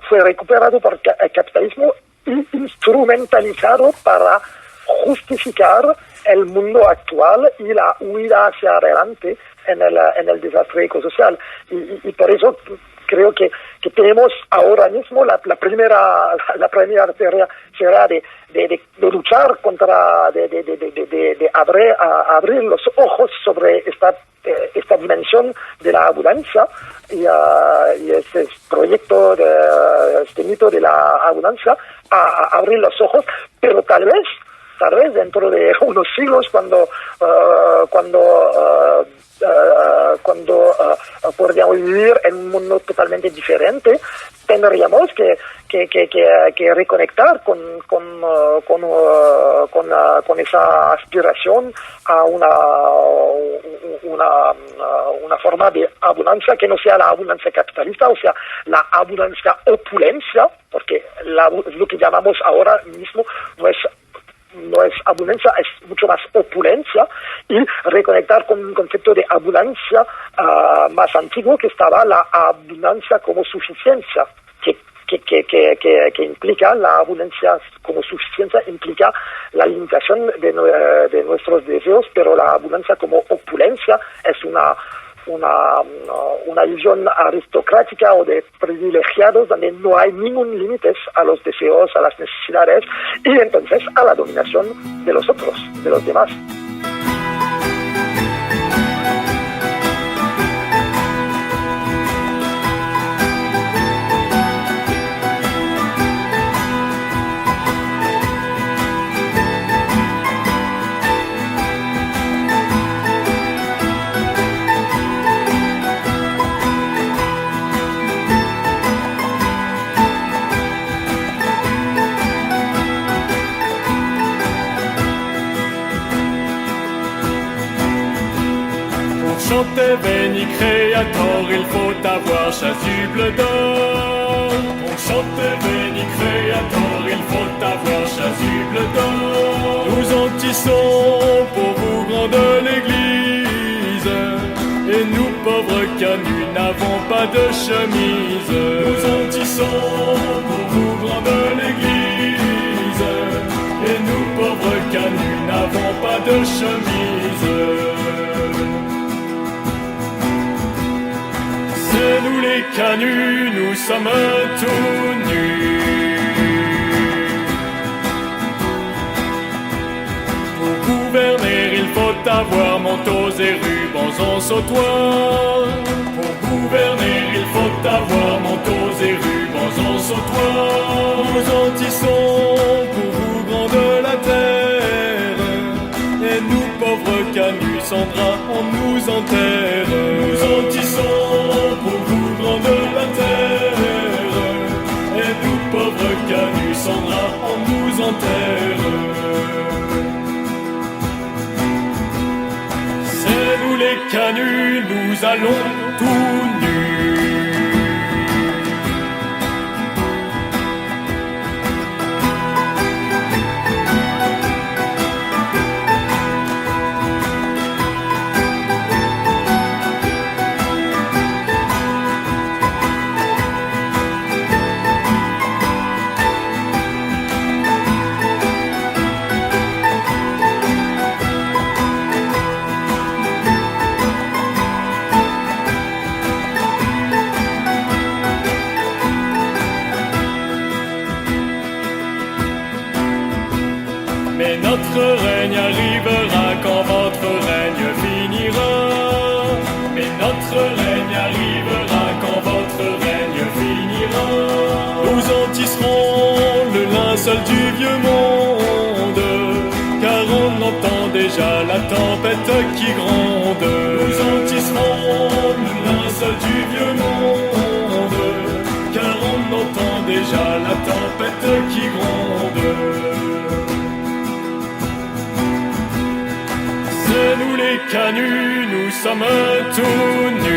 fue recuperado por el capitalismo y instrumentalizado para justificar el mundo actual y la huida hacia adelante en el desastre ecosocial. Y por eso creo que tenemos ahora mismo la primera tarea será de luchar contra, de abrir los ojos sobre esta dimensión de la abundancia y este proyecto, este mito de la abundancia, a abrir los ojos, pero tal vez dentro de unos siglos, cuando podríamos vivir en un mundo totalmente diferente, tendríamos que reconectar con esa aspiración a una forma de abundancia que no sea la abundancia capitalista, o sea, la abundancia opulencia, porque lo que llamamos ahora mismo no es abundancia, es mucho más opulencia, y reconectar con un concepto de abundancia más antiguo, que estaba la abundancia como suficiencia, que implica la abundancia como suficiencia, implica la limitación de nuestros deseos, pero la abundancia como opulencia es una visión aristocrática o de privilegiados, donde no hay ningún límite a los deseos, a las necesidades y entonces a la dominación de los otros, de los demás. Chanter Veni Creator, il faut avoir chasuble d'or. Pour chanter Veni Creator, il faut avoir chasuble d'or. Nous en tissons pour vous grande l'église, et nous pauvres canuts n'avons pas de chemise. Nous en tissons pour vous grande l'église, et nous pauvres canuts n'avons pas de chemise. C'est nous les canuts, nous sommes tout nus. Pour gouverner, il faut avoir manteaux et rubans en sautoir. Pour gouverner, il faut avoir manteaux et rubans en sautoir. Nous en tissons pour vous grande la terre, et nous pauvres canuts sans drap on nous enterre. Nous en tissons pour vous grande la terre, et nous pauvres canuts sans drap on nous enterre. C'est nous les canuts, nous allons tout nus. Mais notre règne arrivera quand votre règne finira. Mais notre règne arrivera quand votre règne finira. Nous en tisserons le linceul du vieux monde, car on entend déjà la tempête qui gronde. Nous en tisserons le linceul du vieux monde, car on entend déjà la tempête qui gronde. C'est nous les canuts, nous sommes tout nus.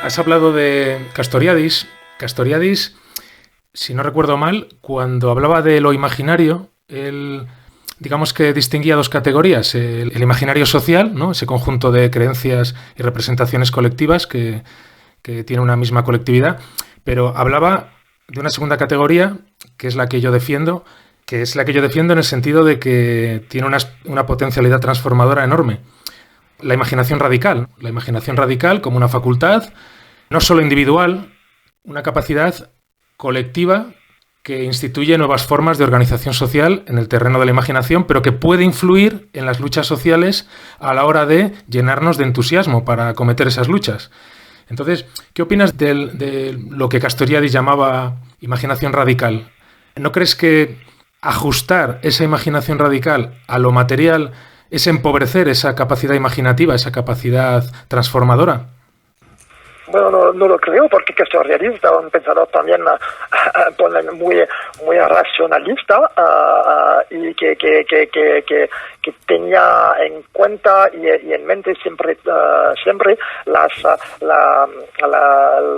Has hablado de Castoriadis. Castoriadis, si no recuerdo mal, cuando hablaba de lo imaginario, él, digamos que distinguía dos categorías. El imaginario social, ¿no? Ese conjunto de creencias y representaciones colectivas que tiene una misma colectividad, pero hablaba de una segunda categoría, que es la que yo defiendo, en el sentido de que tiene una potencialidad transformadora enorme. La imaginación radical como una facultad, no solo individual, una capacidad colectiva que instituye nuevas formas de organización social en el terreno de la imaginación, pero que puede influir en las luchas sociales a la hora de llenarnos de entusiasmo para acometer esas luchas. Entonces, ¿qué opinas de lo que Castoriadis llamaba imaginación radical? ¿No crees que ajustar esa imaginación radical a lo material es empobrecer esa capacidad imaginativa, esa capacidad transformadora? Bueno, no lo creo, porque Castoriadis estaba un pensador también muy racionalista y que tenía en cuenta y en mente siempre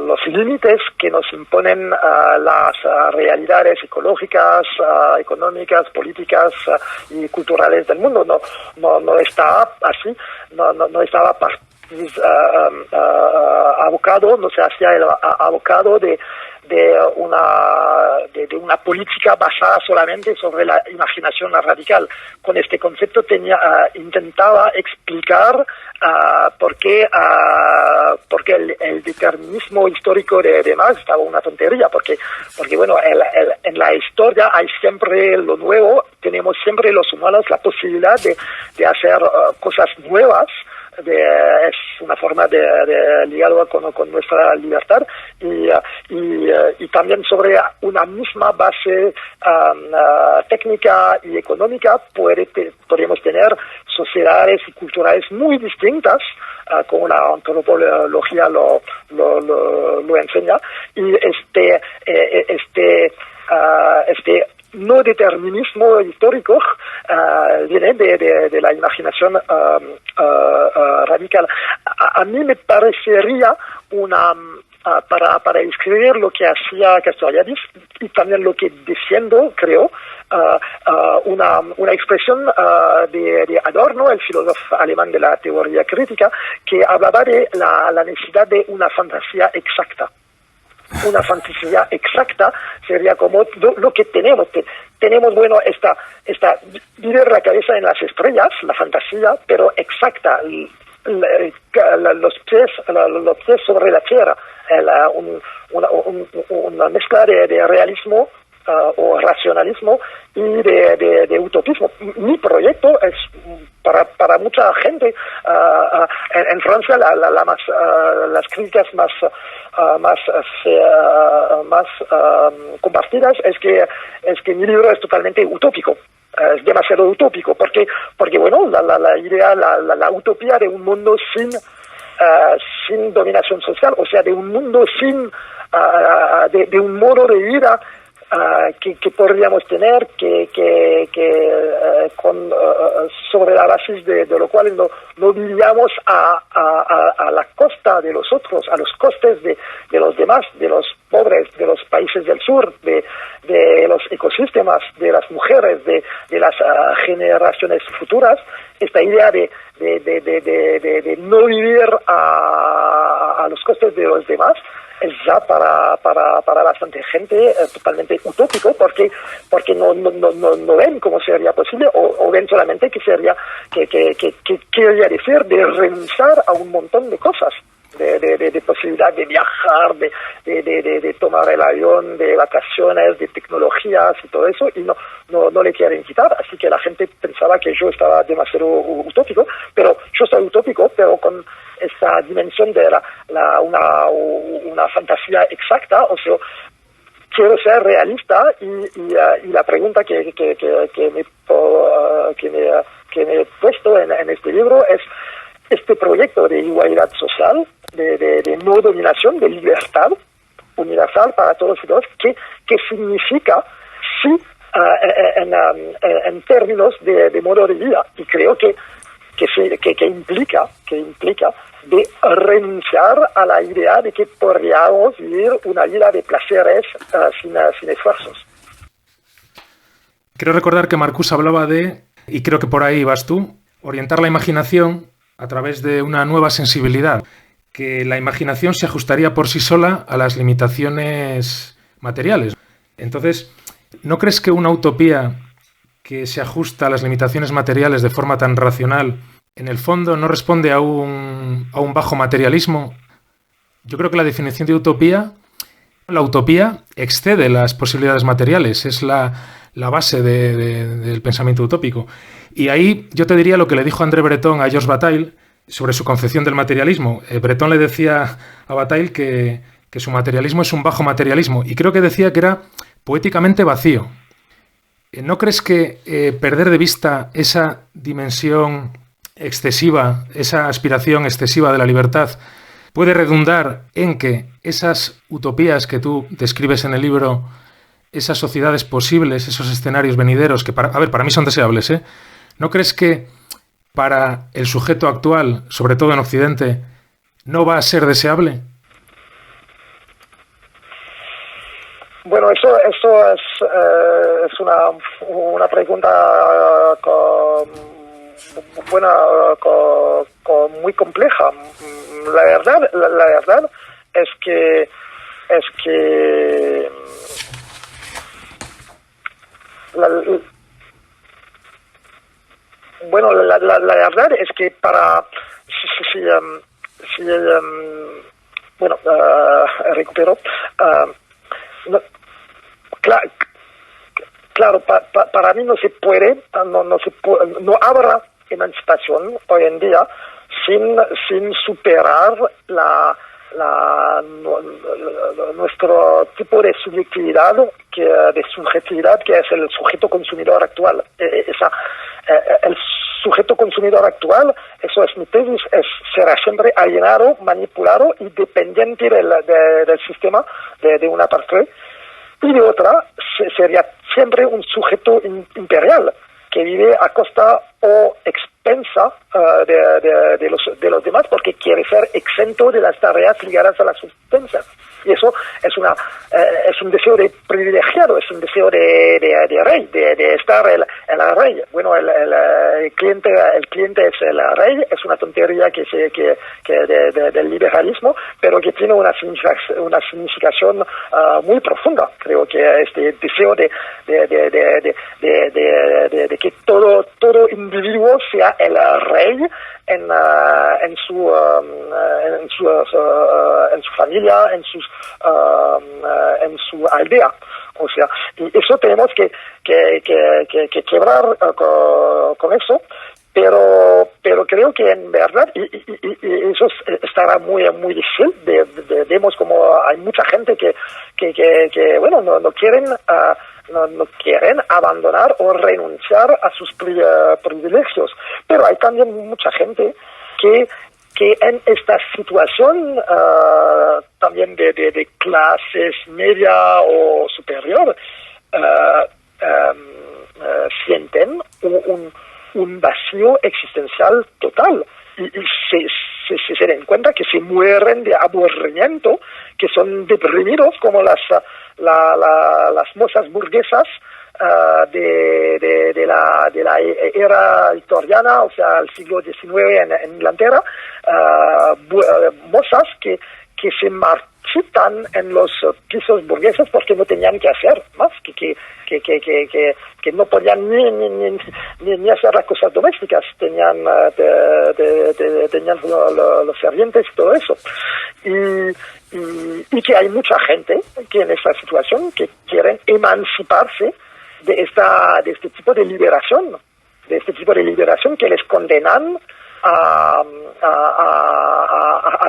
los límites que nos imponen las realidades ecológicas, económicas, políticas y culturales del mundo. No está así, no estaba abocado, no se hacía el abocado de una política basada solamente sobre la imaginación radical. Con este concepto intentaba explicar por qué el determinismo histórico de Marx estaba una tontería, porque bueno, en la historia hay siempre lo nuevo, tenemos siempre los humanos la posibilidad de hacer cosas nuevas. Es una forma de ligado con nuestra libertad y también sobre una misma base técnica y económica podemos tener sociedades y culturales muy distintas, como la antropología lo enseña, y este no determinismo histórico viene de la imaginación radical. A mí me parecería para escribir lo que hacía Castoriadis y también lo que defiendo, creo, una expresión de Adorno, el filósofo alemán de la teoría crítica, que hablaba de la necesidad de una fantasía exacta. Una fantasía exacta sería como lo que tenemos. Tenemos, bueno, esta vivir la cabeza en las estrellas, la fantasía, pero exacta, los pies sobre la tierra, una mezcla de realismo o racionalismo y de utopismo. Mi proyecto es para mucha gente en Francia las críticas más compartidas es que mi libro es totalmente utópico. Es demasiado utópico porque bueno, la idea, la utopía de un mundo sin dominación social, o sea, de un mundo de un modo de vida que podríamos tener sobre la base de lo cual no vivíamos a la costa de los otros, a los costes de los demás, de los pobres, de los países del sur, de los ecosistemas, de las mujeres, de las generaciones futuras. Esta idea de no vivir a los costes de los demás es ya para bastante gente totalmente utópico, porque no ven cómo sería posible, o ven solamente que quería decir de renunciar a un montón de cosas, de posibilidad de viajar, de tomar el avión, de vacaciones, de tecnologías y todo eso, y no le quieren quitar. Así que la gente pensaba que yo estaba demasiado utópico, pero yo soy utópico, pero con esa dimensión de una fantasía exacta. O sea, quiero ser realista y la pregunta que me he puesto en este libro es este proyecto de igualdad social, de no dominación, de libertad universal para todos y todas, ¿qué significa en términos de modo de vida? Y creo que implica de renunciar a la idea de que podríamos vivir una vida de placeres sin esfuerzos. Quiero recordar que Marcuse hablaba de, y creo que por ahí vas tú, orientar la imaginación a través de una nueva sensibilidad, que la imaginación se ajustaría por sí sola a las limitaciones materiales. Entonces, ¿no crees que una utopía que se ajusta a las limitaciones materiales de forma tan racional, en el fondo no responde a un bajo materialismo? Yo creo que la definición de utopía, la utopía excede las posibilidades materiales, es la base del pensamiento utópico. Y ahí yo te diría lo que le dijo André Breton a Georges Bataille sobre su concepción del materialismo. Breton le decía a Bataille que su materialismo es un bajo materialismo, y creo que decía que era poéticamente vacío. ¿No crees que perder de vista esa dimensión excesiva, esa aspiración excesiva de la libertad, puede redundar en que esas utopías que tú describes en el libro, esas sociedades posibles, esos escenarios venideros, que para mí son deseables, ¿no crees que para el sujeto actual, sobre todo en Occidente, no va a ser deseable? Bueno, eso es una pregunta muy compleja. La verdad es que la verdad es que para recupero. Claro, para mí no habrá emancipación hoy en día sin superar nuestro tipo de subjetividad, que es el sujeto consumidor actual. El sujeto consumidor actual, eso es mi tesis, será siempre alienado, manipulado y dependiente del sistema de una parte, y de otra sería siempre un sujeto imperial que vive a costa o expensa de los demás, porque quiere ser exento de las tareas ligadas a la subsistencia. Y eso es un deseo de privilegiado, es un deseo de rey, de estar el rey. Bueno, el cliente es el rey, es una tontería del liberalismo, pero que tiene una significación muy profunda. Creo que este deseo de que todo individuo sea el rey en su familia, en su aldea. O sea, y eso tenemos que quebrar con eso, pero creo que en verdad, y eso estará muy difícil. Vemos como hay mucha gente que no quieren abandonar o renunciar a sus privilegios, pero hay también mucha gente que en esta situación también de clases media o superior sienten un vacío existencial total y se den cuenta que se mueren de aburrimiento, que son deprimidos como las mozas burguesas de la era victoriana, o sea, el siglo XIX en Inglaterra, mozas que se marchitan en los pisos burgueses porque no tenían que hacer más, que no podían ni hacer las cosas domésticas, tenían los servientes y todo eso. Y que hay mucha gente que en esta situación que quieren emanciparse de este tipo de liberación, que les condenan a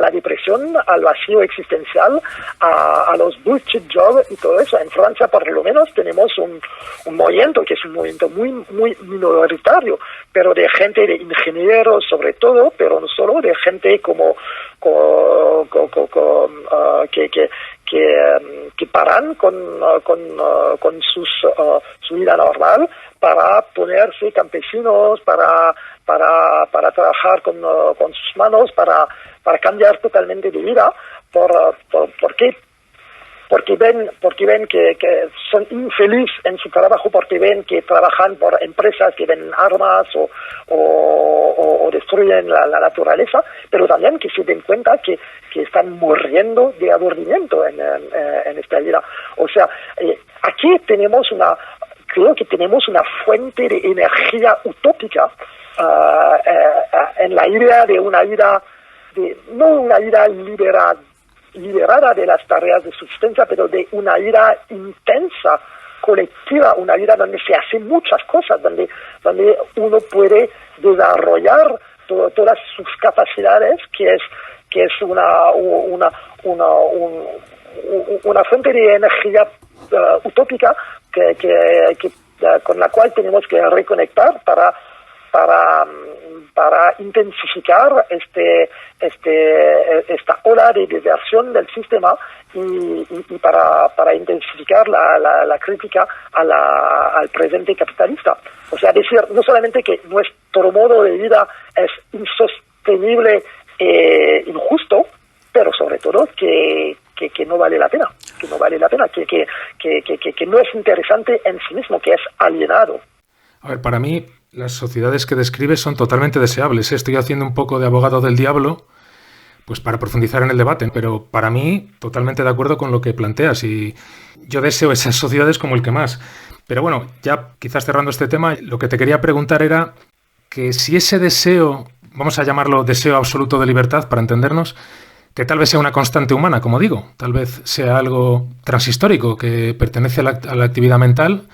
la depresión, al vacío existencial, a los bullshit jobs y todo eso. En Francia, por lo menos, tenemos un movimiento que es un movimiento muy minoritario, pero de gente, de ingenieros sobre todo, pero no solo, de gente que paran con su vida normal para ponerse campesinos, para trabajar con sus manos, para cambiar totalmente de vida, porque ven que son infelices en su trabajo, porque ven que trabajan por empresas que venden armas o destruyen la naturaleza, pero también que se den cuenta que están muriendo de aburrimiento en esta vida. O sea, aquí creo que tenemos una fuente de energía utópica en la idea de una vida, no una vida liberada de las tareas de subsistencia, pero de una vida intensa, colectiva, una vida donde se hacen muchas cosas, donde uno puede desarrollar todas sus capacidades, que es una fuente de energía utópica con la cual tenemos que reconectar para intensificar esta ola de diversión del sistema y para intensificar la crítica al presente capitalista. O sea, decir no solamente que nuestro modo de vida es insostenible e injusto, pero sobre todo que no vale la pena, que no es interesante en sí mismo, que es alienado. A ver, para mí las sociedades que describes son totalmente deseables. Estoy haciendo un poco de abogado del diablo, pues para profundizar en el debate, pero para mí totalmente de acuerdo con lo que planteas y yo deseo esas sociedades como el que más. Pero bueno, ya quizás cerrando este tema, lo que te quería preguntar era que si ese deseo, vamos a llamarlo deseo absoluto de libertad para entendernos, que tal vez sea una constante humana, como digo, tal vez sea algo transhistórico que pertenece a la actividad mental,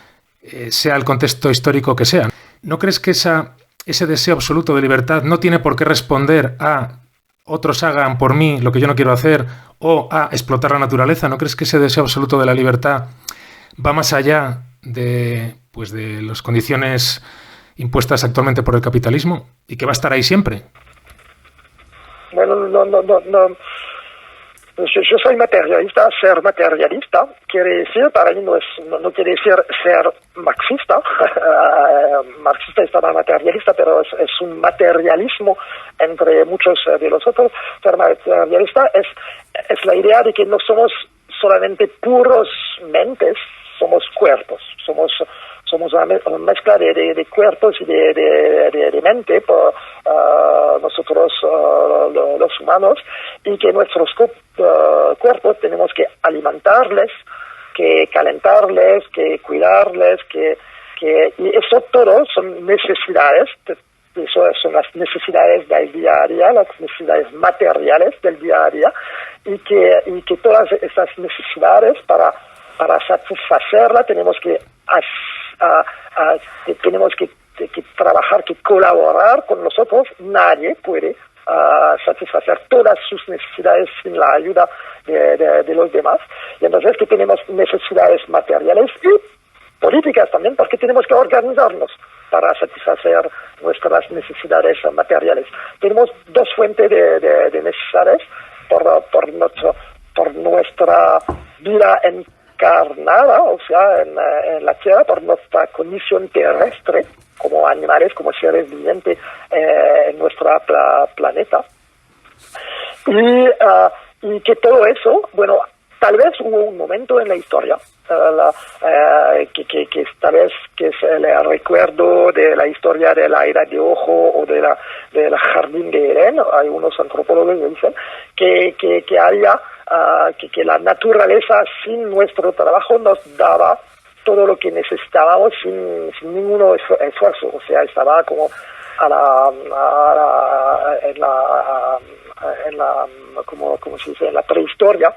sea el contexto histórico que sea. ¿No crees que ese deseo absoluto de libertad no tiene por qué responder a otros hagan por mí lo que yo no quiero hacer o a explotar la naturaleza? ¿No crees que ese deseo absoluto de la libertad va más allá de las condiciones impuestas actualmente por el capitalismo y que va a estar ahí siempre? Bueno, no. Yo soy materialista. Ser materialista quiere decir, para mí no quiere decir ser marxista. Marxista estaba materialista, pero es un materialismo entre muchos de los otros. Ser materialista es la idea de que no somos solamente puros mentes, somos cuerpos, somos una mezcla de cuerpos y de mente, nosotros los humanos, y que nuestros cuerpos tenemos que alimentarles, que calentarles, que cuidarles, y eso todo son necesidades. Eso son las necesidades del día a día, las necesidades materiales del día a día, y que todas esas necesidades para satisfacerla tenemos que trabajar, que colaborar con nosotros. Nadie puede satisfacer todas sus necesidades sin la ayuda de los demás. Y entonces que tenemos necesidades materiales y políticas también, porque tenemos que organizarnos para satisfacer nuestras necesidades materiales. Tenemos dos fuentes de necesidades por nuestra vida encarnada, o sea, en la Tierra, por nuestra condición terrestre, como animales, como seres vivientes en nuestro planeta. Y que todo eso, bueno, tal vez hubo un momento en la historia que tal vez que es el recuerdo de la historia de la Edad de Ojo o del Jardín de Edén. Hay unos antropólogos que dicen que había que la naturaleza sin nuestro trabajo nos daba todo lo que necesitábamos sin ningún esfuerzo. O sea, estaba como como se dice, en la prehistoria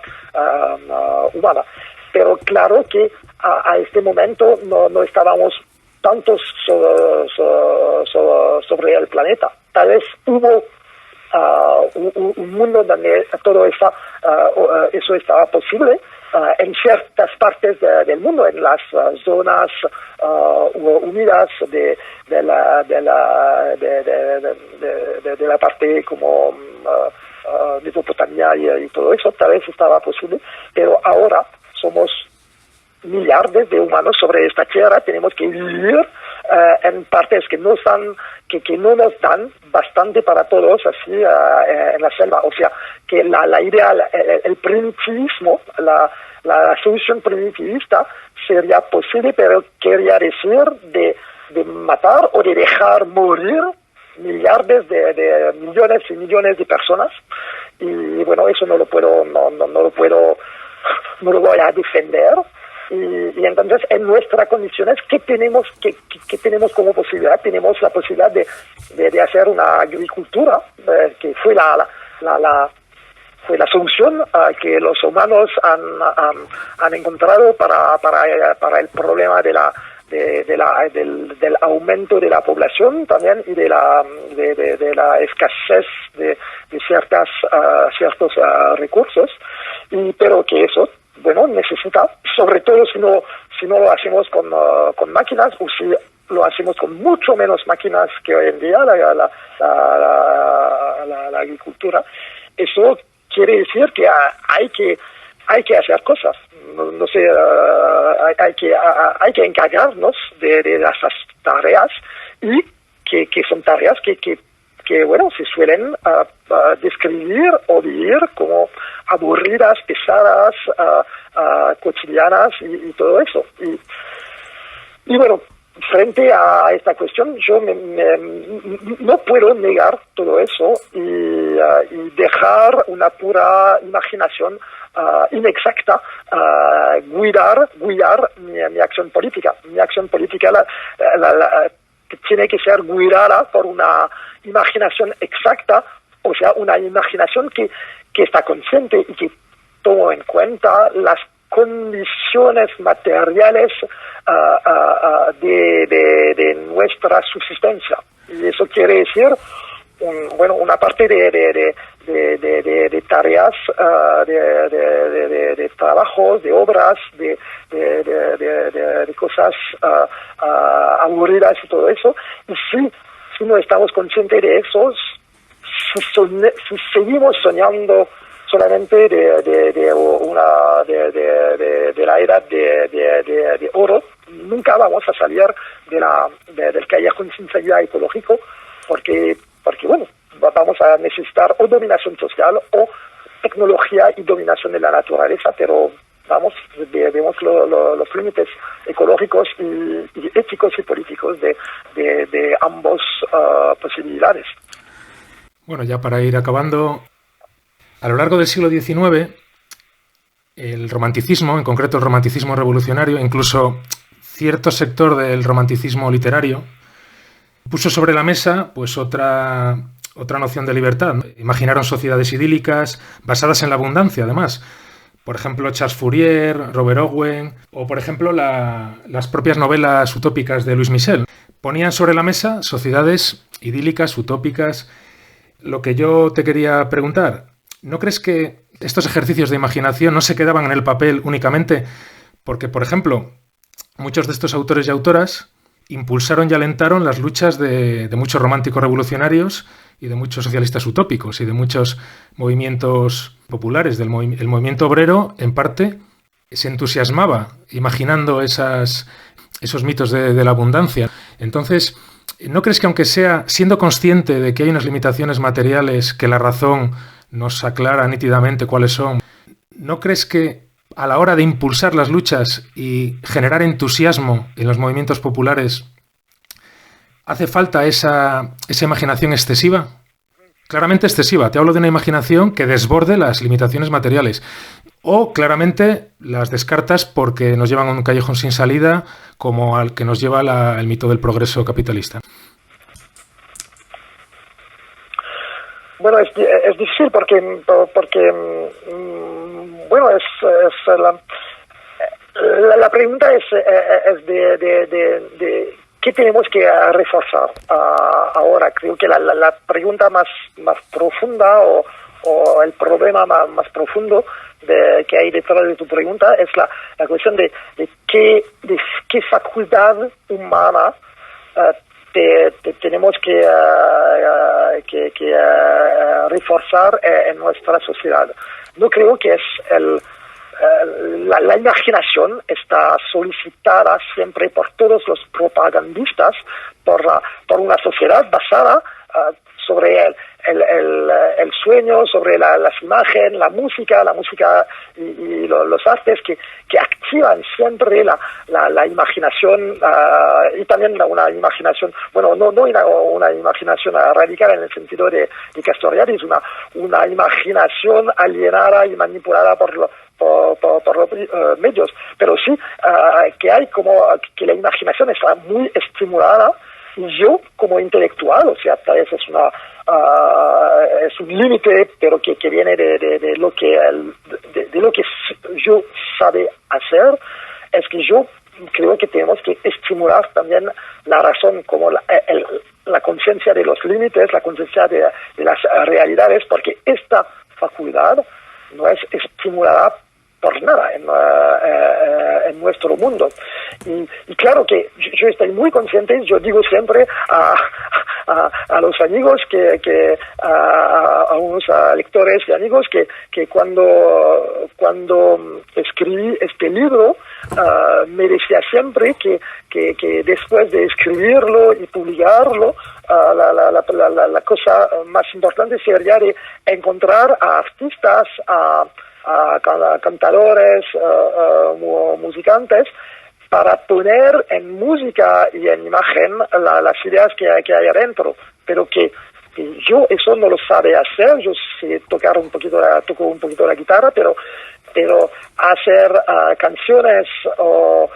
humana. Pero claro que a este momento no estábamos tantos sobre el planeta. Tal vez hubo un mundo donde todo eso estaba posible en ciertas partes del mundo, en las zonas unidas de la parte como Mesopotamia y todo eso, tal vez estaba posible, pero ahora somos millardes de humanos sobre esta tierra, tenemos que vivir en partes que no nos dan bastante para todos, así en la selva. O sea, que la idea, el primitivismo, la solución primitivista sería posible, pero quería decir de matar o de dejar morir millardes de millones y millones de personas. Y bueno, eso no lo voy a defender. Y entonces en nuestras condiciones, ¿qué tenemos como posibilidad? Tenemos la posibilidad de hacer una agricultura que fue fue la solución que los humanos han encontrado para el problema del aumento de la población también y de la escasez de ciertos recursos, pero que eso, bueno, necesita, sobre todo si no lo hacemos con máquinas, o si lo hacemos con mucho menos máquinas que hoy en día, la agricultura. Eso quiere decir que hay que hacer cosas. No sé, hay que encargarnos de esas tareas, y que son tareas que bueno, se suelen describir o vivir como aburridas, pesadas, cotidianas y todo eso. Y bueno, frente a esta cuestión, yo no puedo negar todo eso y dejar una pura imaginación inexacta guiar mi acción política. Mi acción política tiene que ser guiada por una imaginación exacta, o sea, una imaginación que está consciente y que toma en cuenta las condiciones materiales de nuestra subsistencia. Y eso quiere decir una parte de tareas, de trabajos, de obras, de cosas aburridas y todo eso. Y si no estamos conscientes de eso, si seguimos soñando solamente de la edad de oro, nunca vamos a salir del callejón sin salida ecológico, porque bueno, vamos a necesitar o dominación social o tecnología y dominación de la naturaleza, pero vemos los límites ecológicos y éticos y políticos de ambos posibilidades. Bueno, ya para ir acabando, a lo largo del siglo XIX, el romanticismo, en concreto el romanticismo revolucionario, incluso cierto sector del romanticismo literario, puso sobre la mesa pues otra noción de libertad, ¿no? Imaginaron sociedades idílicas basadas en la abundancia, además. Por ejemplo, Charles Fourier, Robert Owen, o por ejemplo las propias novelas utópicas de Louis Michel. Ponían sobre la mesa sociedades idílicas, utópicas. Lo que yo te quería preguntar, ¿no crees que estos ejercicios de imaginación no se quedaban en el papel únicamente? Porque, por ejemplo, muchos de estos autores y autoras impulsaron y alentaron las luchas de muchos románticos revolucionarios y de muchos socialistas utópicos y de muchos movimientos populares. El movimiento obrero, en parte, se entusiasmaba imaginando esos mitos de la abundancia. Entonces, ¿no crees que aunque sea siendo consciente de que hay unas limitaciones materiales que la razón nos aclara nítidamente cuáles son, ¿no crees que a la hora de impulsar las luchas y generar entusiasmo en los movimientos populares hace falta esa imaginación excesiva? Claramente excesiva. Te hablo de una imaginación que desborde las limitaciones materiales. O claramente las descartas porque nos llevan a un callejón sin salida como al que nos lleva el mito del progreso capitalista. Bueno, es difícil porque bueno, la pregunta es de ¿qué tenemos que reforzar ahora? Creo que la pregunta más profunda o el problema más profundo que hay detrás de tu pregunta es la cuestión de qué facultad humana te tenemos que reforzar en nuestra sociedad. No creo que es la imaginación está solicitada siempre por todos los propagandistas por una sociedad basada sobre el sueño, sobre las imágenes, la música y los artes que activan siempre la imaginación y también una imaginación, bueno, no una imaginación radical en el sentido de Castoriadis, una imaginación alienada y manipulada por los medios, pero sí que hay como que la imaginación está muy estimulada. Y yo, como intelectual, o sea, tal vez es un límite, pero que viene de lo que yo sabe hacer, es que yo creo que tenemos que estimular también la razón, como la conciencia de los límites, la conciencia de las realidades, porque esta facultad no es estimulada por nada en nuestro mundo. Y claro que yo estoy muy consciente, yo digo siempre a los amigos, a unos lectores y amigos, que cuando escribí este libro, me decía siempre que después de escribirlo y publicarlo, la cosa más importante sería de encontrar a artistas, a cantadores, musicantes, para poner en música y en imagen las ideas que hay adentro, pero que yo eso no lo sabe hacer. Yo sé toco un poquito la guitarra, pero hacer canciones o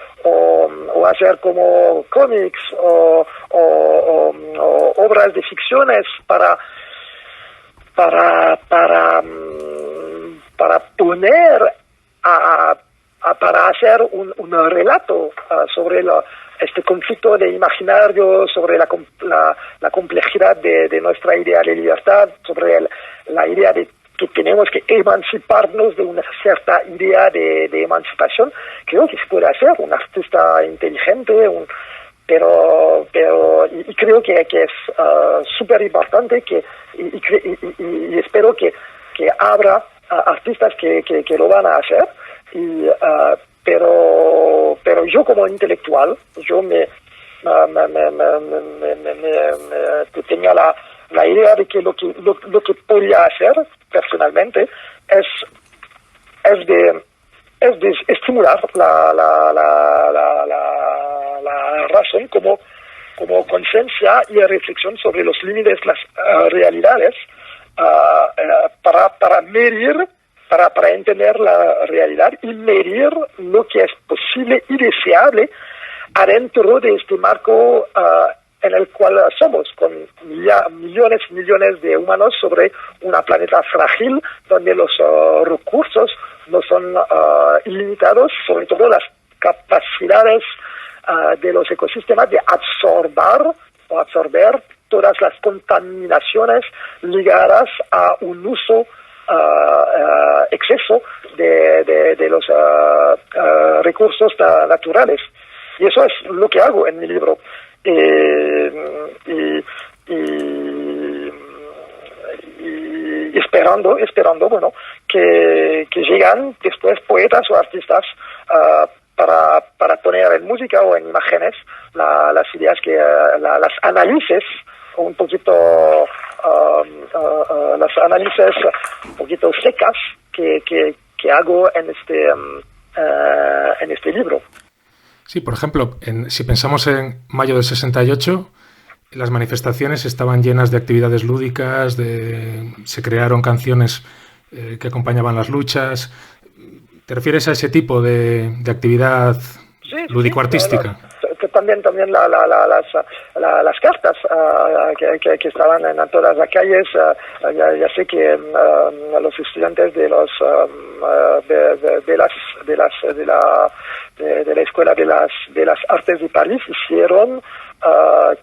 hacer como cómics o obras de ficciones para poner para hacer un relato sobre este conflicto de imaginario, sobre la complejidad de nuestra idea de libertad, sobre la idea de que tenemos que emanciparnos de una cierta idea de emancipación. Creo que se puede hacer un artista inteligente, pero creo que es súper importante y espero que habrá artistas que lo van a hacer, pero yo como intelectual, yo tenía la idea de que lo que podía hacer personalmente es de estimular la razón como conciencia y reflexión sobre los límites, las realidades, para medir, para entender la realidad y medir lo que es posible y deseable adentro de este marco en el cual somos, con millones de humanos sobre una planeta frágil, donde los recursos no son ilimitados, sobre todo las capacidades de los ecosistemas de absorber todas las contaminaciones ligadas a un uso exceso de los recursos naturales. Y eso es lo que hago en mi libro. Y esperando, bueno, que llegan después poetas o artistas para poner en música o en imágenes las ideas las análisis un poquito las análisis un poquito secas que hago en este libro. Sí, por ejemplo, si pensamos en mayo del 68, las manifestaciones estaban llenas de actividades lúdicas, se crearon canciones que acompañaban las luchas. ¿Te refieres a ese tipo de actividad lúdico-artística? Sí, también las cartas que estaban en todas las calles. Ya sé que los estudiantes de la Escuela de las Artes de París hicieron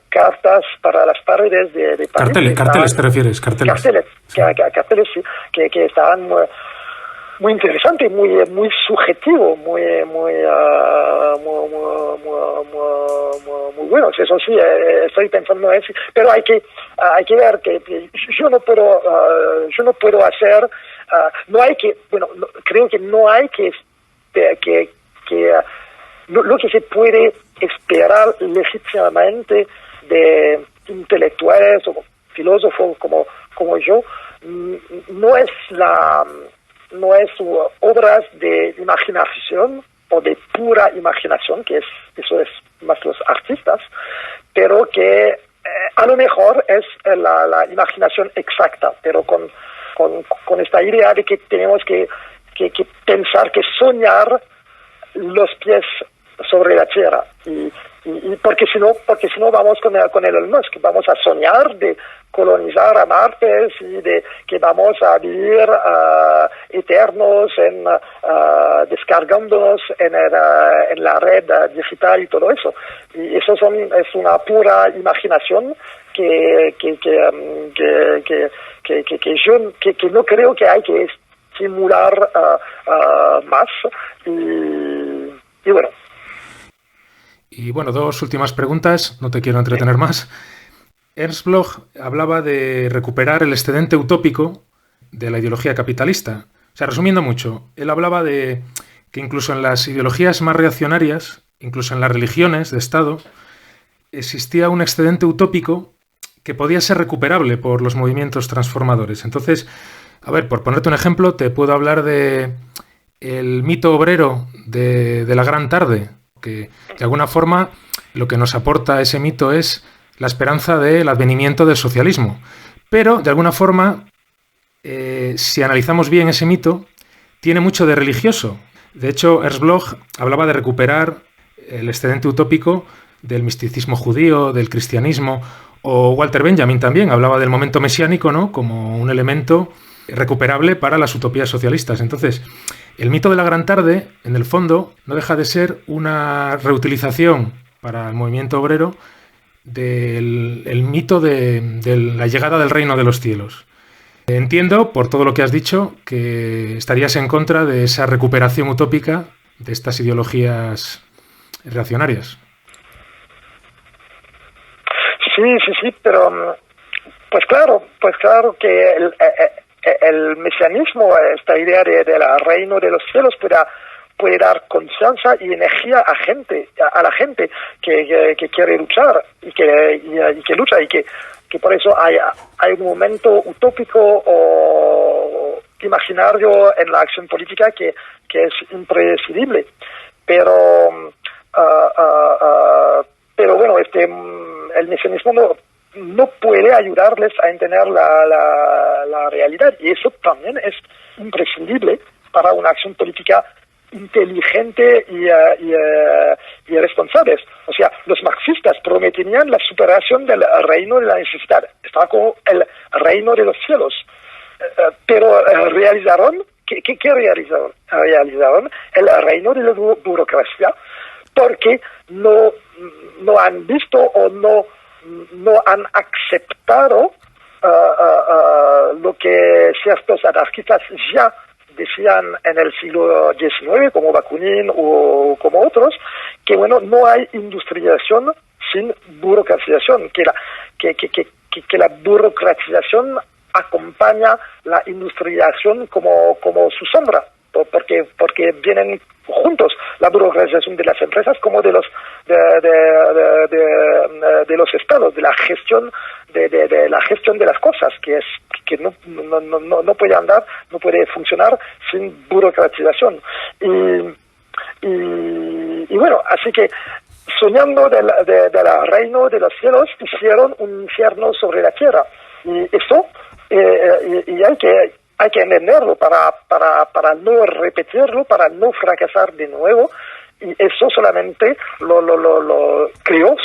cartas para las paredes de París. Carteles, ¿te refieres? Carteles. Carteles, sí, que estaban muy interesante, muy subjetivo, muy bueno. Eso sí, estoy pensando en eso, pero hay que ver que yo no puedo hacer, creo que no hay que lo que se puede esperar legítimamente de intelectuales o filósofos como yo, no es obras de imaginación o de pura imaginación, eso es más los artistas, pero que a lo mejor es la imaginación exacta, pero con esta idea de que tenemos que pensar, que soñar los pies sobre la tierra, y porque si no vamos con Elon Musk, vamos a soñar de colonizar a Marte y de que vamos a vivir eternos descargándonos en la red digital y todo eso. Y eso es una pura imaginación que no creo que hay que estimular más. Y bueno. Y bueno, dos últimas preguntas, no te quiero entretener más. Ernst Bloch hablaba de recuperar el excedente utópico de la ideología capitalista. O sea, resumiendo mucho, él hablaba de que incluso en las ideologías más reaccionarias, incluso en las religiones de Estado, existía un excedente utópico que podía ser recuperable por los movimientos transformadores. Entonces, a ver, por ponerte un ejemplo, te puedo hablar de el mito obrero de la Gran Tarde, que de alguna forma lo que nos aporta ese mito es la esperanza del advenimiento del socialismo. Pero, de alguna forma, si analizamos bien ese mito, tiene mucho de religioso. De hecho, Ernst Bloch hablaba de recuperar el excedente utópico del misticismo judío, del cristianismo, o Walter Benjamin también hablaba del momento mesiánico, ¿no?, como un elemento recuperable para las utopías socialistas. Entonces, el mito de la Gran Tarde, en el fondo, no deja de ser una reutilización para el movimiento obrero del mito de la llegada del reino de los cielos. Entiendo, por todo lo que has dicho, que estarías en contra de esa recuperación utópica de estas ideologías reaccionarias. Sí, pero pues claro que el mesianismo, esta idea del reino de los cielos puede dar confianza y energía a la gente que quiere luchar y que lucha, y que por eso hay un momento utópico o imaginario en la acción política que es impredecible, pero bueno, el mesianismo no puede ayudarles a entender la realidad, y eso también es imprescindible para una acción política inteligente y responsables. O sea, los marxistas prometían la superación del reino de la necesidad, estaba como el reino de los cielos, pero realizaron, ¿qué realizaron? Realizaron el reino de la burocracia, porque no han visto o no han aceptado lo que ciertos anarquistas ya decían en el siglo XIX, como Bakunin o como otros, que bueno, no hay industrialización sin burocratización, que la burocratización acompaña la industrialización como su sombra, porque vienen juntos, la burocratización de las empresas como de los estados, de la gestión de las cosas, que no puede andar, no puede funcionar sin burocratización. Y bueno, así que soñando del reino de los cielos, hicieron un infierno sobre la tierra, y eso y hay que entenderlo para no repetirlo, para no fracasar de nuevo. Y eso solamente lo creo,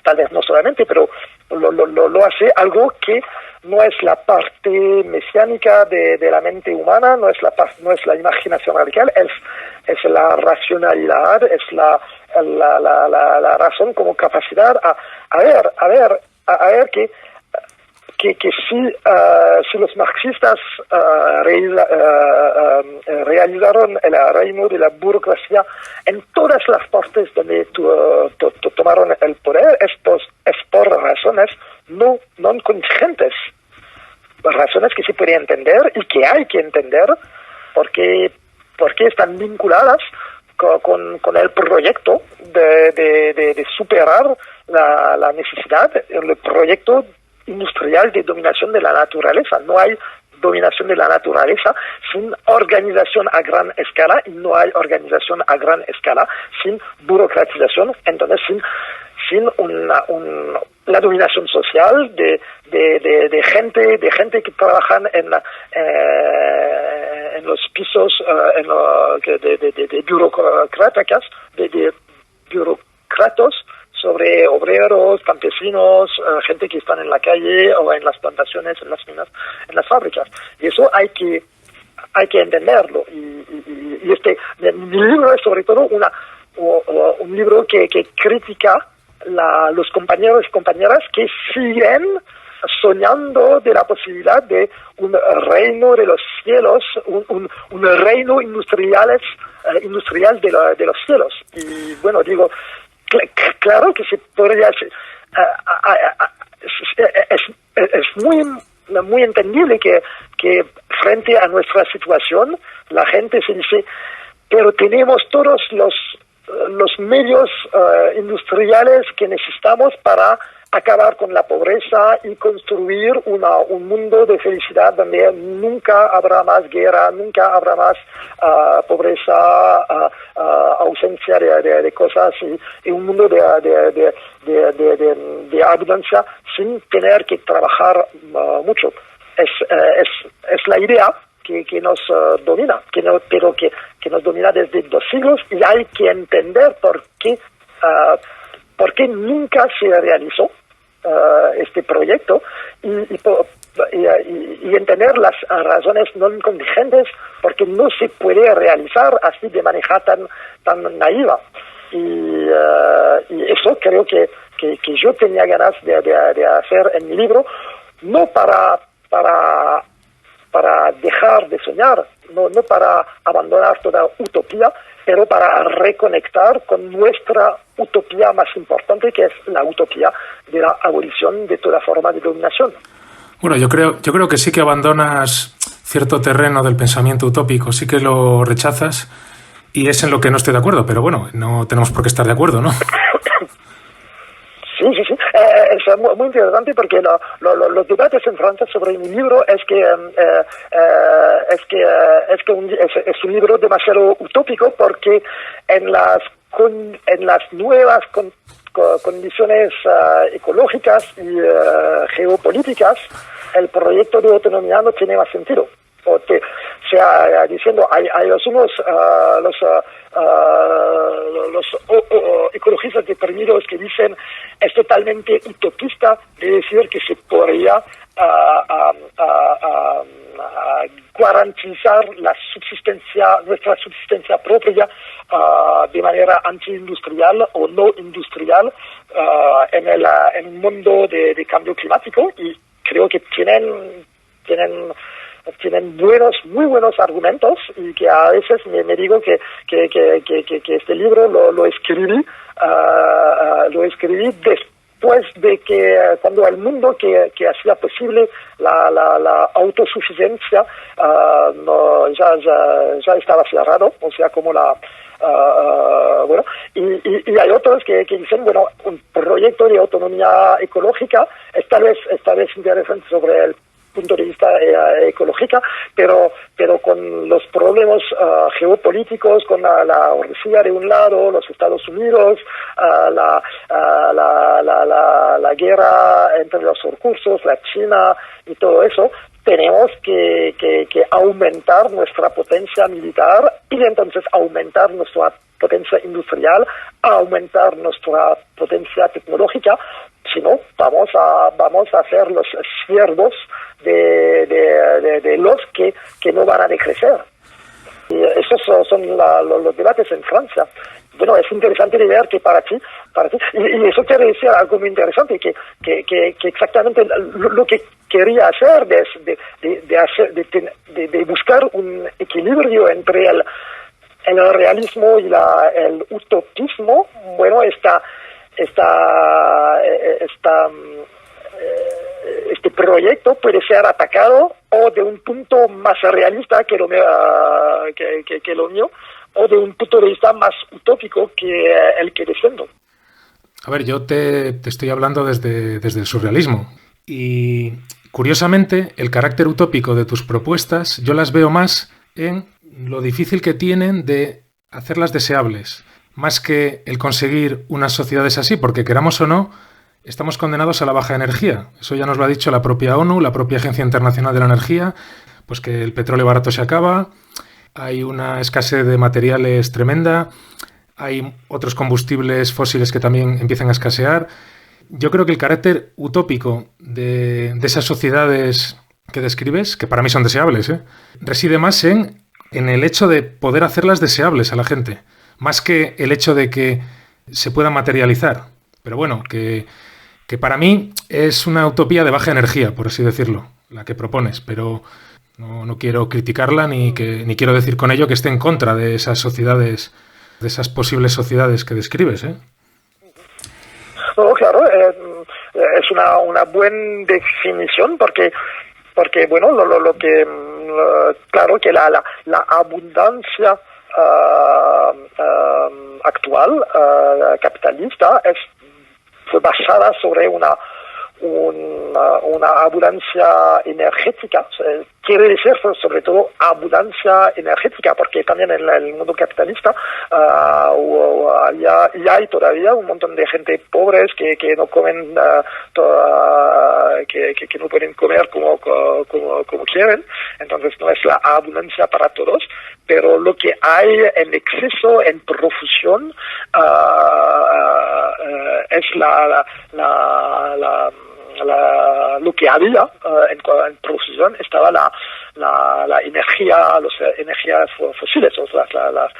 tal vez no solamente, pero lo hace algo que no es la parte mesiánica de la mente humana, no es la imaginación radical, es la racionalidad, es la razón como capacidad a ver que si los marxistas realizaron el reino de la burocracia en todas las partes donde tomaron el poder, es por razones no contingentes, razones que se pueden entender y que hay que entender porque están vinculadas con el proyecto de superar la necesidad, el proyecto industrial de dominación de la naturaleza. No hay dominación de la naturaleza sin organización a gran escala y no hay organización a gran escala sin burocratización, entonces sin la dominación social de gente que trabajan en los pisos de burócratas, de burócratas sobre obreros, campesinos, gente que están en la calle o en las plantaciones, en las minas, en las fábricas. Y eso hay que entenderlo. Y mi libro es sobre todo un libro que critica los compañeros y compañeras que siguen soñando de la posibilidad de un reino de los cielos, un reino industrial de los cielos. Y bueno, digo, claro que se podría hacer. Es muy entendible que frente a nuestra situación la gente se dice, pero tenemos todos los medios industriales que necesitamos para acabar con la pobreza y construir un mundo de felicidad donde nunca habrá más guerra, nunca habrá más pobreza, ausencia de cosas y un mundo de abundancia sin tener que trabajar mucho. Es la idea que nos domina, pero que nos domina desde 2 siglos y hay que entender por qué nunca se realizó este proyecto y entender las razones no contingentes porque no se puede realizar así de manera tan naiva. Y eso creo que yo tenía ganas de hacer en mi libro, no para dejar de soñar, no para abandonar toda utopía, pero para reconectar con nuestra utopía más importante, que es la utopía de la abolición de toda forma de dominación. Bueno, yo creo que sí que abandonas cierto terreno del pensamiento utópico, sí que lo rechazas y es en lo que no estoy de acuerdo, pero bueno, no tenemos por qué estar de acuerdo, ¿no? Sí. Es muy interesante porque los debates en Francia sobre mi libro es un libro demasiado utópico porque en las nuevas condiciones ecológicas y geopolíticas el proyecto de autonomía no tiene más sentido. Diciendo, hay los ecologistas deprimidos que dicen es totalmente utopista de decir que se podría garantizar nuestra subsistencia propia de manera antiindustrial o no industrial en un mundo de cambio climático, y creo que tienen muy buenos argumentos, y que a veces me digo que este libro lo escribí después de que cuando el mundo que hacía posible la autosuficiencia ya estaba cerrado, o sea, como y hay otros que dicen, bueno, un proyecto de autonomía ecológica esta vez interesante sobre el punto de vista ecológica, pero con los problemas geopolíticos, con la Rusia de un lado, los Estados Unidos, la guerra entre los recursos, la China y todo eso, tenemos que aumentar nuestra potencia militar y entonces aumentar nuestra potencia industrial, aumentar nuestra potencia tecnológica. Si no, vamos a ser los siervos de los que no van a decrecer. Y esos son los debates en Francia. bueno, es interesante de ver que para ti, y eso quiere decir algo muy interesante, que exactamente lo que quería hacer de buscar un equilibrio entre el realismo y el utopismo, bueno, este proyecto puede ser atacado o de un punto más realista que lo mío, o de un punto de vista más utópico que el que defiendo. A ver, yo te estoy hablando desde el surrealismo y curiosamente el carácter utópico de tus propuestas yo las veo más en lo difícil que tienen de hacerlas deseables, más que el conseguir unas sociedades así, porque queramos o no, estamos condenados a la baja energía. Eso ya nos lo ha dicho la propia ONU, la propia Agencia Internacional de la Energía, pues que el petróleo barato se acaba, hay una escasez de materiales tremenda, hay otros combustibles fósiles que también empiezan a escasear. Yo creo que el carácter utópico de esas sociedades que describes, que para mí son deseables, reside más en el hecho de poder hacerlas deseables a la gente, más que el hecho de que se puedan materializar. Pero bueno, que para mí es una utopía de baja energía, por así decirlo, la que propones, pero no quiero criticarla ni quiero decir con ello que esté en contra de esas sociedades, de esas posibles sociedades que describes, ¿eh? No, claro, es una buena definición porque bueno, lo que claro que la abundancia actual capitalista fue basada sobre una abundancia energética. Quiere decir sobre todo abundancia energética, porque también en el mundo capitalista ya hay todavía un montón de gente pobres que no comen, que no pueden comer como quieren. Entonces no es la abundancia para todos, pero lo que hay en exceso, en profusión, es lo que había en profusión estaba la energía, las energías fósiles, o sea, las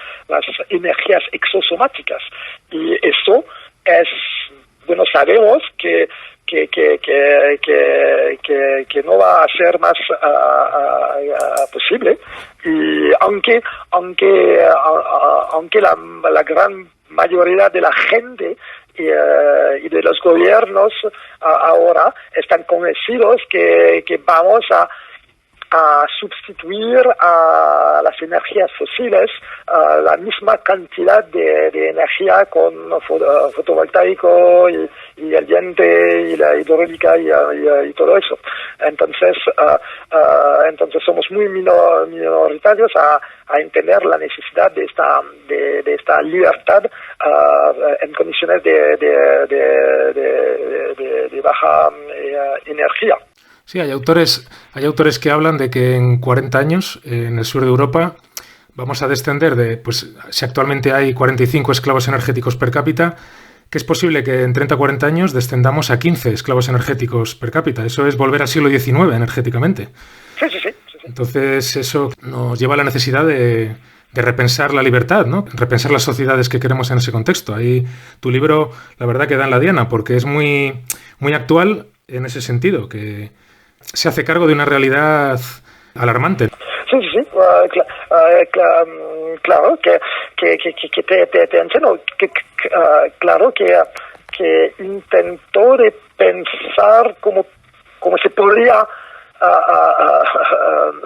energías exosomáticas, y eso es, bueno, sabemos que no va a ser más posible, y aunque la gran mayoría de la gente y de los gobiernos ahora están convencidos que vamos a sustituir a las energías fósiles la misma cantidad de energía con fotovoltaico y el viento y la hidráulica y todo eso. Entonces somos muy minoritarios a entender la necesidad de esta libertad en condiciones de baja energía. Sí, hay autores que hablan de que en 40 años, en el sur de Europa, vamos a descender pues si actualmente hay 45 esclavos energéticos per cápita, que es posible que en 30 o 40 años descendamos a 15 esclavos energéticos per cápita. Eso es volver al siglo XIX energéticamente. Sí. Entonces eso nos lleva a la necesidad de repensar la libertad, ¿no? Repensar las sociedades que queremos en ese contexto. Ahí tu libro, la verdad, que da en la diana, porque es muy, muy actual en ese sentido, que se hace cargo de una realidad alarmante. Sí, claro que te entiendo, claro que intentó de pensar cómo se podría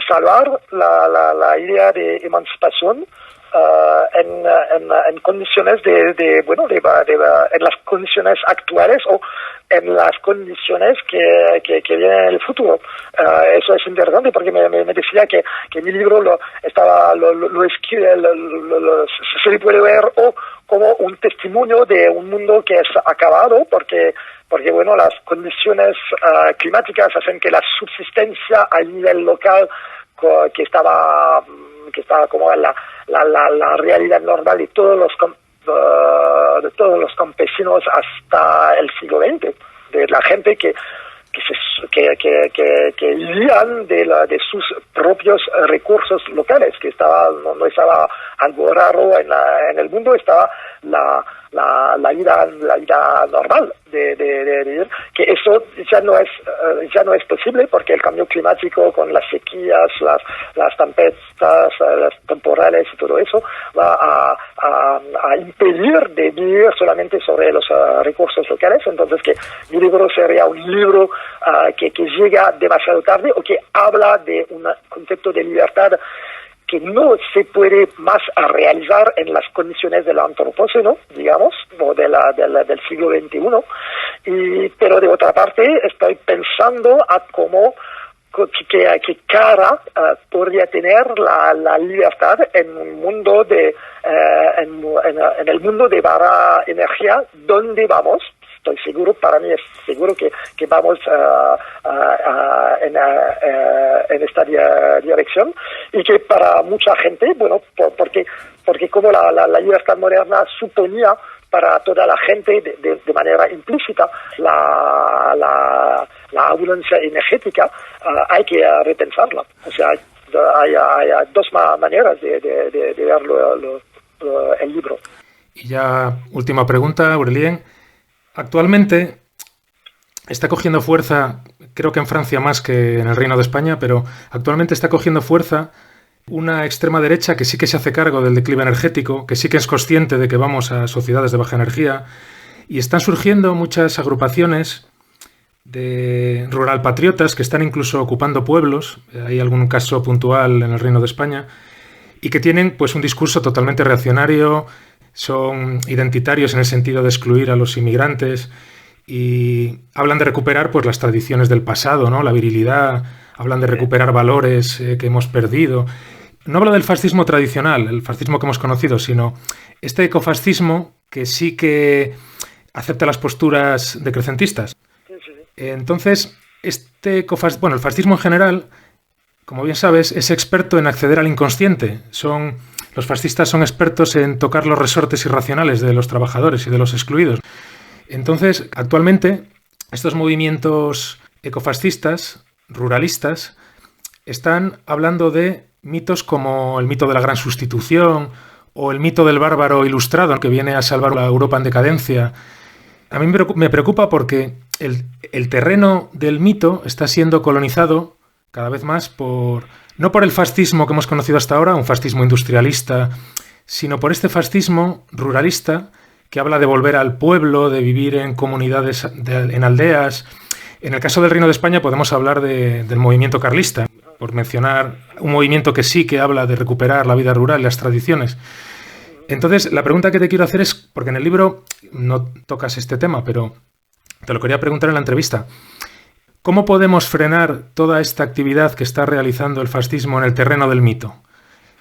salvar la idea de emancipación en condiciones en las condiciones actuales o en las condiciones que vienen en el futuro. Eso es interesante porque me decía que mi libro lo escribe, se le puede ver o como un testimonio de un mundo que es acabado porque bueno, las condiciones climáticas hacen que la subsistencia a nivel local que estaba como la realidad normal de todos los campesinos hasta el siglo XX, de la gente que que vivían de sus propios recursos locales, que no estaba algo raro en el mundo, estaba la vida normal de vivir, que eso ya no es posible porque el cambio climático con las sequías, las tempestas, las temporales y todo eso va a impedir de vivir solamente sobre los recursos locales. Entonces que mi libro sería un libro que llega demasiado tarde o que habla de un concepto de libertad que no se puede más realizar en las condiciones del antropoceno, digamos, o del siglo XXI. Pero de otra parte estoy pensando a cómo qué cara podría tener la libertad en un mundo en el mundo de baja energía, donde vamos. Estoy seguro, para mí es seguro que vamos en esta dirección, y que para mucha gente, bueno, porque como la libertad moderna suponía para toda la gente de manera implícita la abundancia energética, hay que repensarla. O sea, hay dos maneras de ver el libro. Y ya última pregunta, Aurélien. Actualmente está cogiendo fuerza, creo que en Francia más que en el Reino de España, pero actualmente está cogiendo fuerza una extrema derecha que sí que se hace cargo del declive energético, que sí que es consciente de que vamos a sociedades de baja energía, y están surgiendo muchas agrupaciones de ruralpatriotas que están incluso ocupando pueblos, hay algún caso puntual en el Reino de España, y que tienen pues un discurso totalmente reaccionario, son identitarios en el sentido de excluir a los inmigrantes y hablan de recuperar pues las tradiciones del pasado, ¿no? La virilidad, hablan de recuperar valores que hemos perdido. No hablo del fascismo tradicional, el fascismo que hemos conocido, sino este ecofascismo que sí que acepta las posturas decrecentistas. Entonces, el fascismo en general, como bien sabes, es experto en acceder al inconsciente. Los fascistas son expertos en tocar los resortes irracionales de los trabajadores y de los excluidos. Entonces, actualmente, estos movimientos ecofascistas, ruralistas, están hablando de mitos como el mito de la gran sustitución o el mito del bárbaro ilustrado que viene a salvar a Europa en decadencia. A mí me preocupa porque el terreno del mito está siendo colonizado cada vez más no por el fascismo que hemos conocido hasta ahora, un fascismo industrialista, sino por este fascismo ruralista que habla de volver al pueblo, de vivir en comunidades, en aldeas. En el caso del Reino de España podemos hablar del movimiento carlista, por mencionar un movimiento que sí que habla de recuperar la vida rural y las tradiciones. Entonces, la pregunta que te quiero hacer es, porque en el libro no tocas este tema, pero te lo quería preguntar en la entrevista. ¿Cómo podemos frenar toda esta actividad que está realizando el fascismo en el terreno del mito?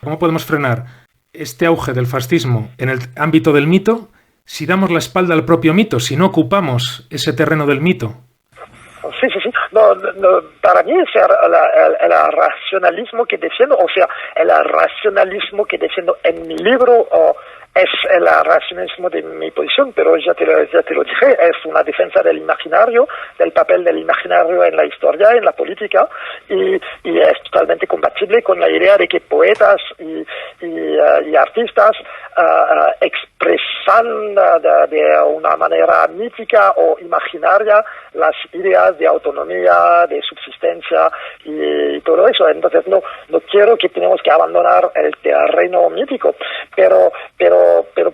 ¿Cómo podemos frenar este auge del fascismo en el ámbito del mito si damos la espalda al propio mito, si no ocupamos ese terreno del mito? Sí. No, para mí es el racionalismo que defiendo, o sea, el racionalismo que defiendo en mi libro es el racionalismo de mi posición, pero ya te lo dije, es una defensa del imaginario, del papel del imaginario en la historia, en la política, y es totalmente compatible con la idea de que poetas y artistas expresan de una manera mítica o imaginaria las ideas de autonomía, de subsistencia y todo eso. Entonces no quiero que tenemos que abandonar el terreno mítico, pero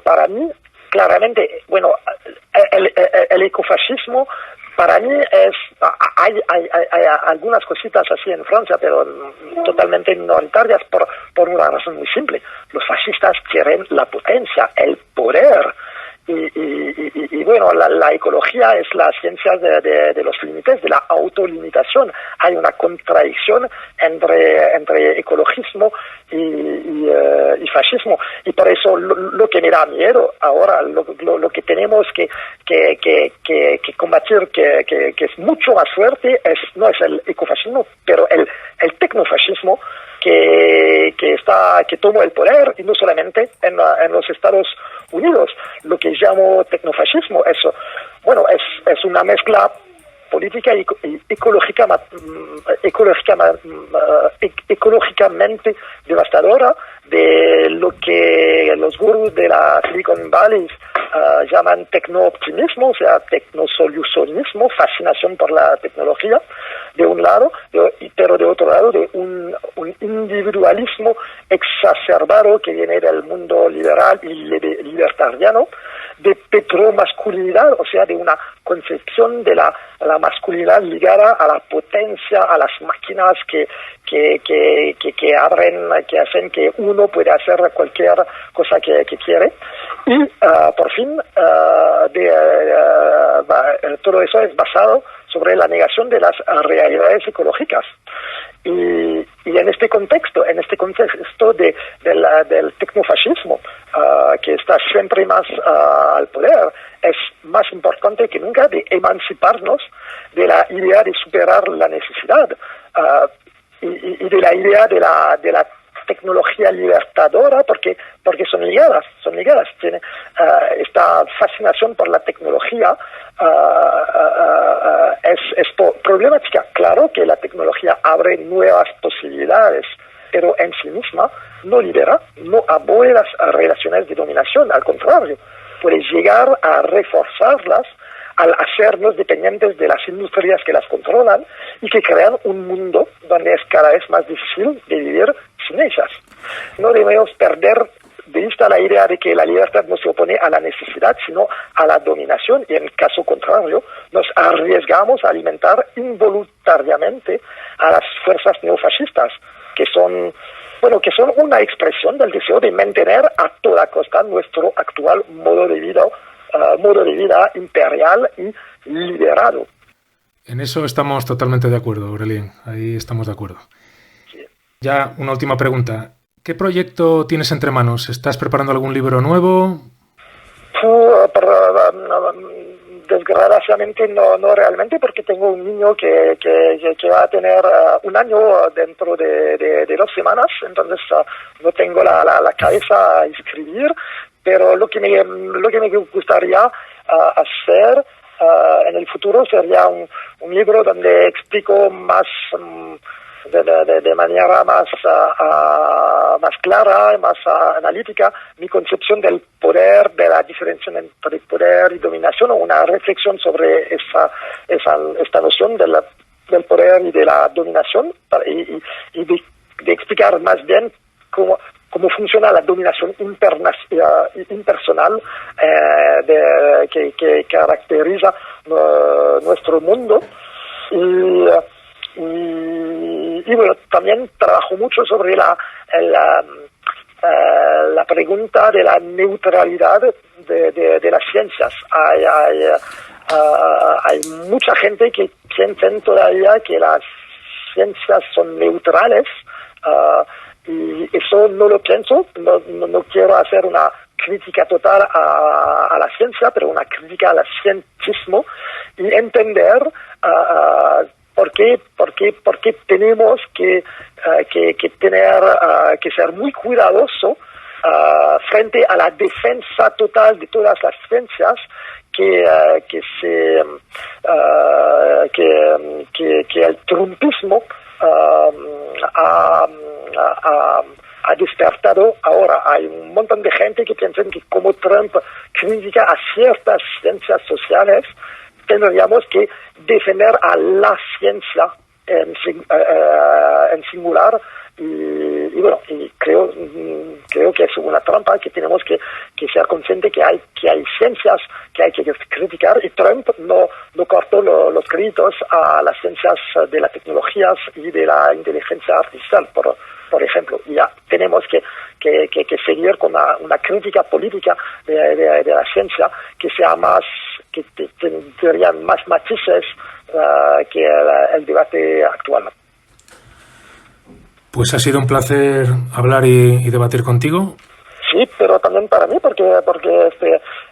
para mí, claramente, bueno, el ecofascismo para mí hay algunas cositas así en Francia, pero totalmente minoritarias por una razón muy simple. Los fascistas quieren la potencia, el poder. Y bueno, la ecología es la ciencia de los límites, de la autolimitación. Hay una contradicción entre ecologismo y fascismo. Y por eso lo que me da miedo ahora, lo que tenemos que combatir, que es mucho más fuerte, no es el ecofascismo, pero el tecnofascismo que tomó el poder, y no solamente en los Estados Unidos. Lo que llamo tecnofascismo es una mezcla política y ecológicamente devastadora de lo que los gurús de la Silicon Valley llaman tecno-optimismo, o sea, tecnosolucionismo, fascinación por la tecnología, de un lado, pero de otro lado de un individualismo exacerbado que viene del mundo liberal y libertariano, de petromasculinidad, o sea, de una concepción de la masculinidad ligada a la potencia, a las máquinas que hacen que uno pueda hacer cualquier cosa que quiere. Y por fin, todo eso es basado sobre la negación de las realidades ecológicas. Y en este contexto del tecnofascismo, que está siempre más al poder, es más importante que nunca de emanciparnos de la idea de superar la necesidad y de la idea de la tecnología libertadora, porque son ligadas. Tiene esta fascinación por la tecnología es problemática. Claro que la tecnología abre nuevas posibilidades, pero en sí misma no libera, no abole las relaciones de dominación. Al contrario, puede llegar a reforzarlas al hacernos dependientes de las industrias que las controlan y que crean un mundo donde es cada vez más difícil de vivir sin ellas. No debemos perder de vista la idea de que la libertad no se opone a la necesidad, sino a la dominación, y en el caso contrario, nos arriesgamos a alimentar involuntariamente a las fuerzas neofascistas, que son una expresión del deseo de mantener a toda costa nuestro actual modo de vida imperial y liberado. En eso estamos totalmente de acuerdo, Aurélien. Ahí estamos de acuerdo. Sí. Ya una última pregunta. ¿Qué proyecto tienes entre manos? ¿Estás preparando algún libro nuevo? Desgraciadamente no realmente, porque tengo un niño que va a tener un año dentro de 2 semanas, entonces no tengo la cabeza a escribir, pero lo que me gustaría hacer en el futuro sería un libro donde explico más de manera más clara y más analítica mi concepción del poder, de la diferencia entre poder y dominación, o una reflexión sobre esta noción del poder y de la dominación, y de explicar más bien cómo funciona la dominación impersonal que caracteriza nuestro mundo. Y bueno, también trabajo mucho sobre la pregunta de la neutralidad de las ciencias. Hay mucha gente que piensa todavía que las ciencias son neutrales, y eso no lo pienso. No quiero hacer una crítica total a la ciencia, pero una crítica al cientismo, y entender ¿por qué tenemos que ser muy cuidadosos frente a la defensa total de todas las ciencias que el trumpismo ha despertado ahora? Hay un montón de gente que piensa que como Trump critica a ciertas ciencias sociales, tendríamos que defender a la ciencia en singular, y bueno, y creo que es una trampa, que tenemos que ser conscientes que hay ciencias que hay que criticar, y Trump no cortó los créditos a las ciencias de las tecnologías y de la inteligencia artificial, por ejemplo. Ya tenemos que seguir con una crítica política de la ciencia que sea más, que tendrían más matices que el debate actual. Pues ha sido un placer hablar y debatir contigo. Sí, pero también para mí, porque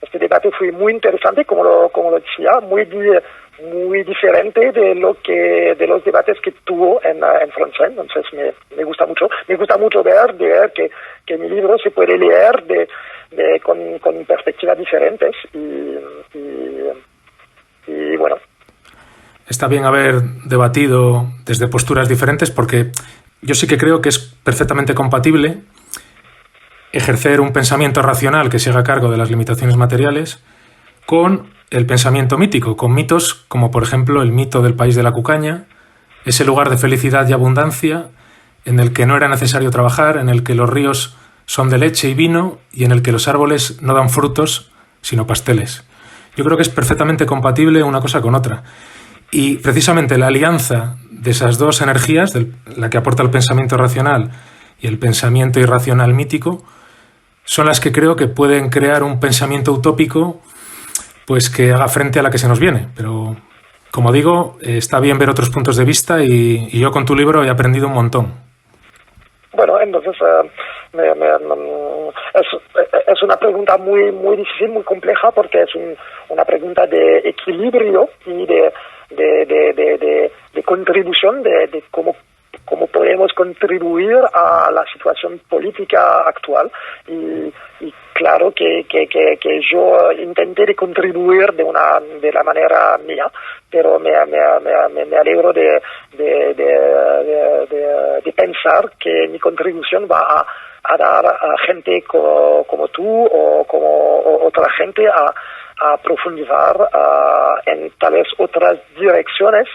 este debate fue muy interesante, como lo decía, muy diferente de los debates que tuvo en francés. Entonces me gusta mucho ver que mi libro se puede leer con perspectivas diferentes, y bueno. está bien haber debatido desde posturas diferentes, porque yo sí que creo que es perfectamente compatible ejercer un pensamiento racional que se haga cargo de las limitaciones materiales con el pensamiento mítico, con mitos como por ejemplo el mito del país de la cucaña, ese lugar de felicidad y abundancia en el que no era necesario trabajar, en el que los ríos son de leche y vino y en el que los árboles no dan frutos sino pasteles. Yo creo que es perfectamente compatible una cosa con otra. Y precisamente la alianza de esas dos energías, la que aporta el pensamiento racional y el pensamiento irracional mítico, son las que creo que pueden crear un pensamiento utópico pues que haga frente a la que se nos viene. Pero, como digo, está bien ver otros puntos de vista y yo con tu libro he aprendido un montón. Bueno, entonces es una pregunta muy difícil, muy compleja, porque es una pregunta de equilibrio y de contribución, de cómo podemos contribuir a la situación política actual. Y claro que yo intenté de contribuir de la manera mía, pero me alegro de pensar que mi contribución va a dar a gente como tú o como otra gente a profundizar en tal vez otras direcciones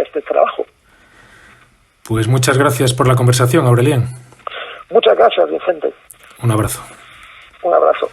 este trabajo. Pues muchas gracias por la conversación, Aurelien. Muchas gracias, Vicente. Un abrazo. Un abrazo.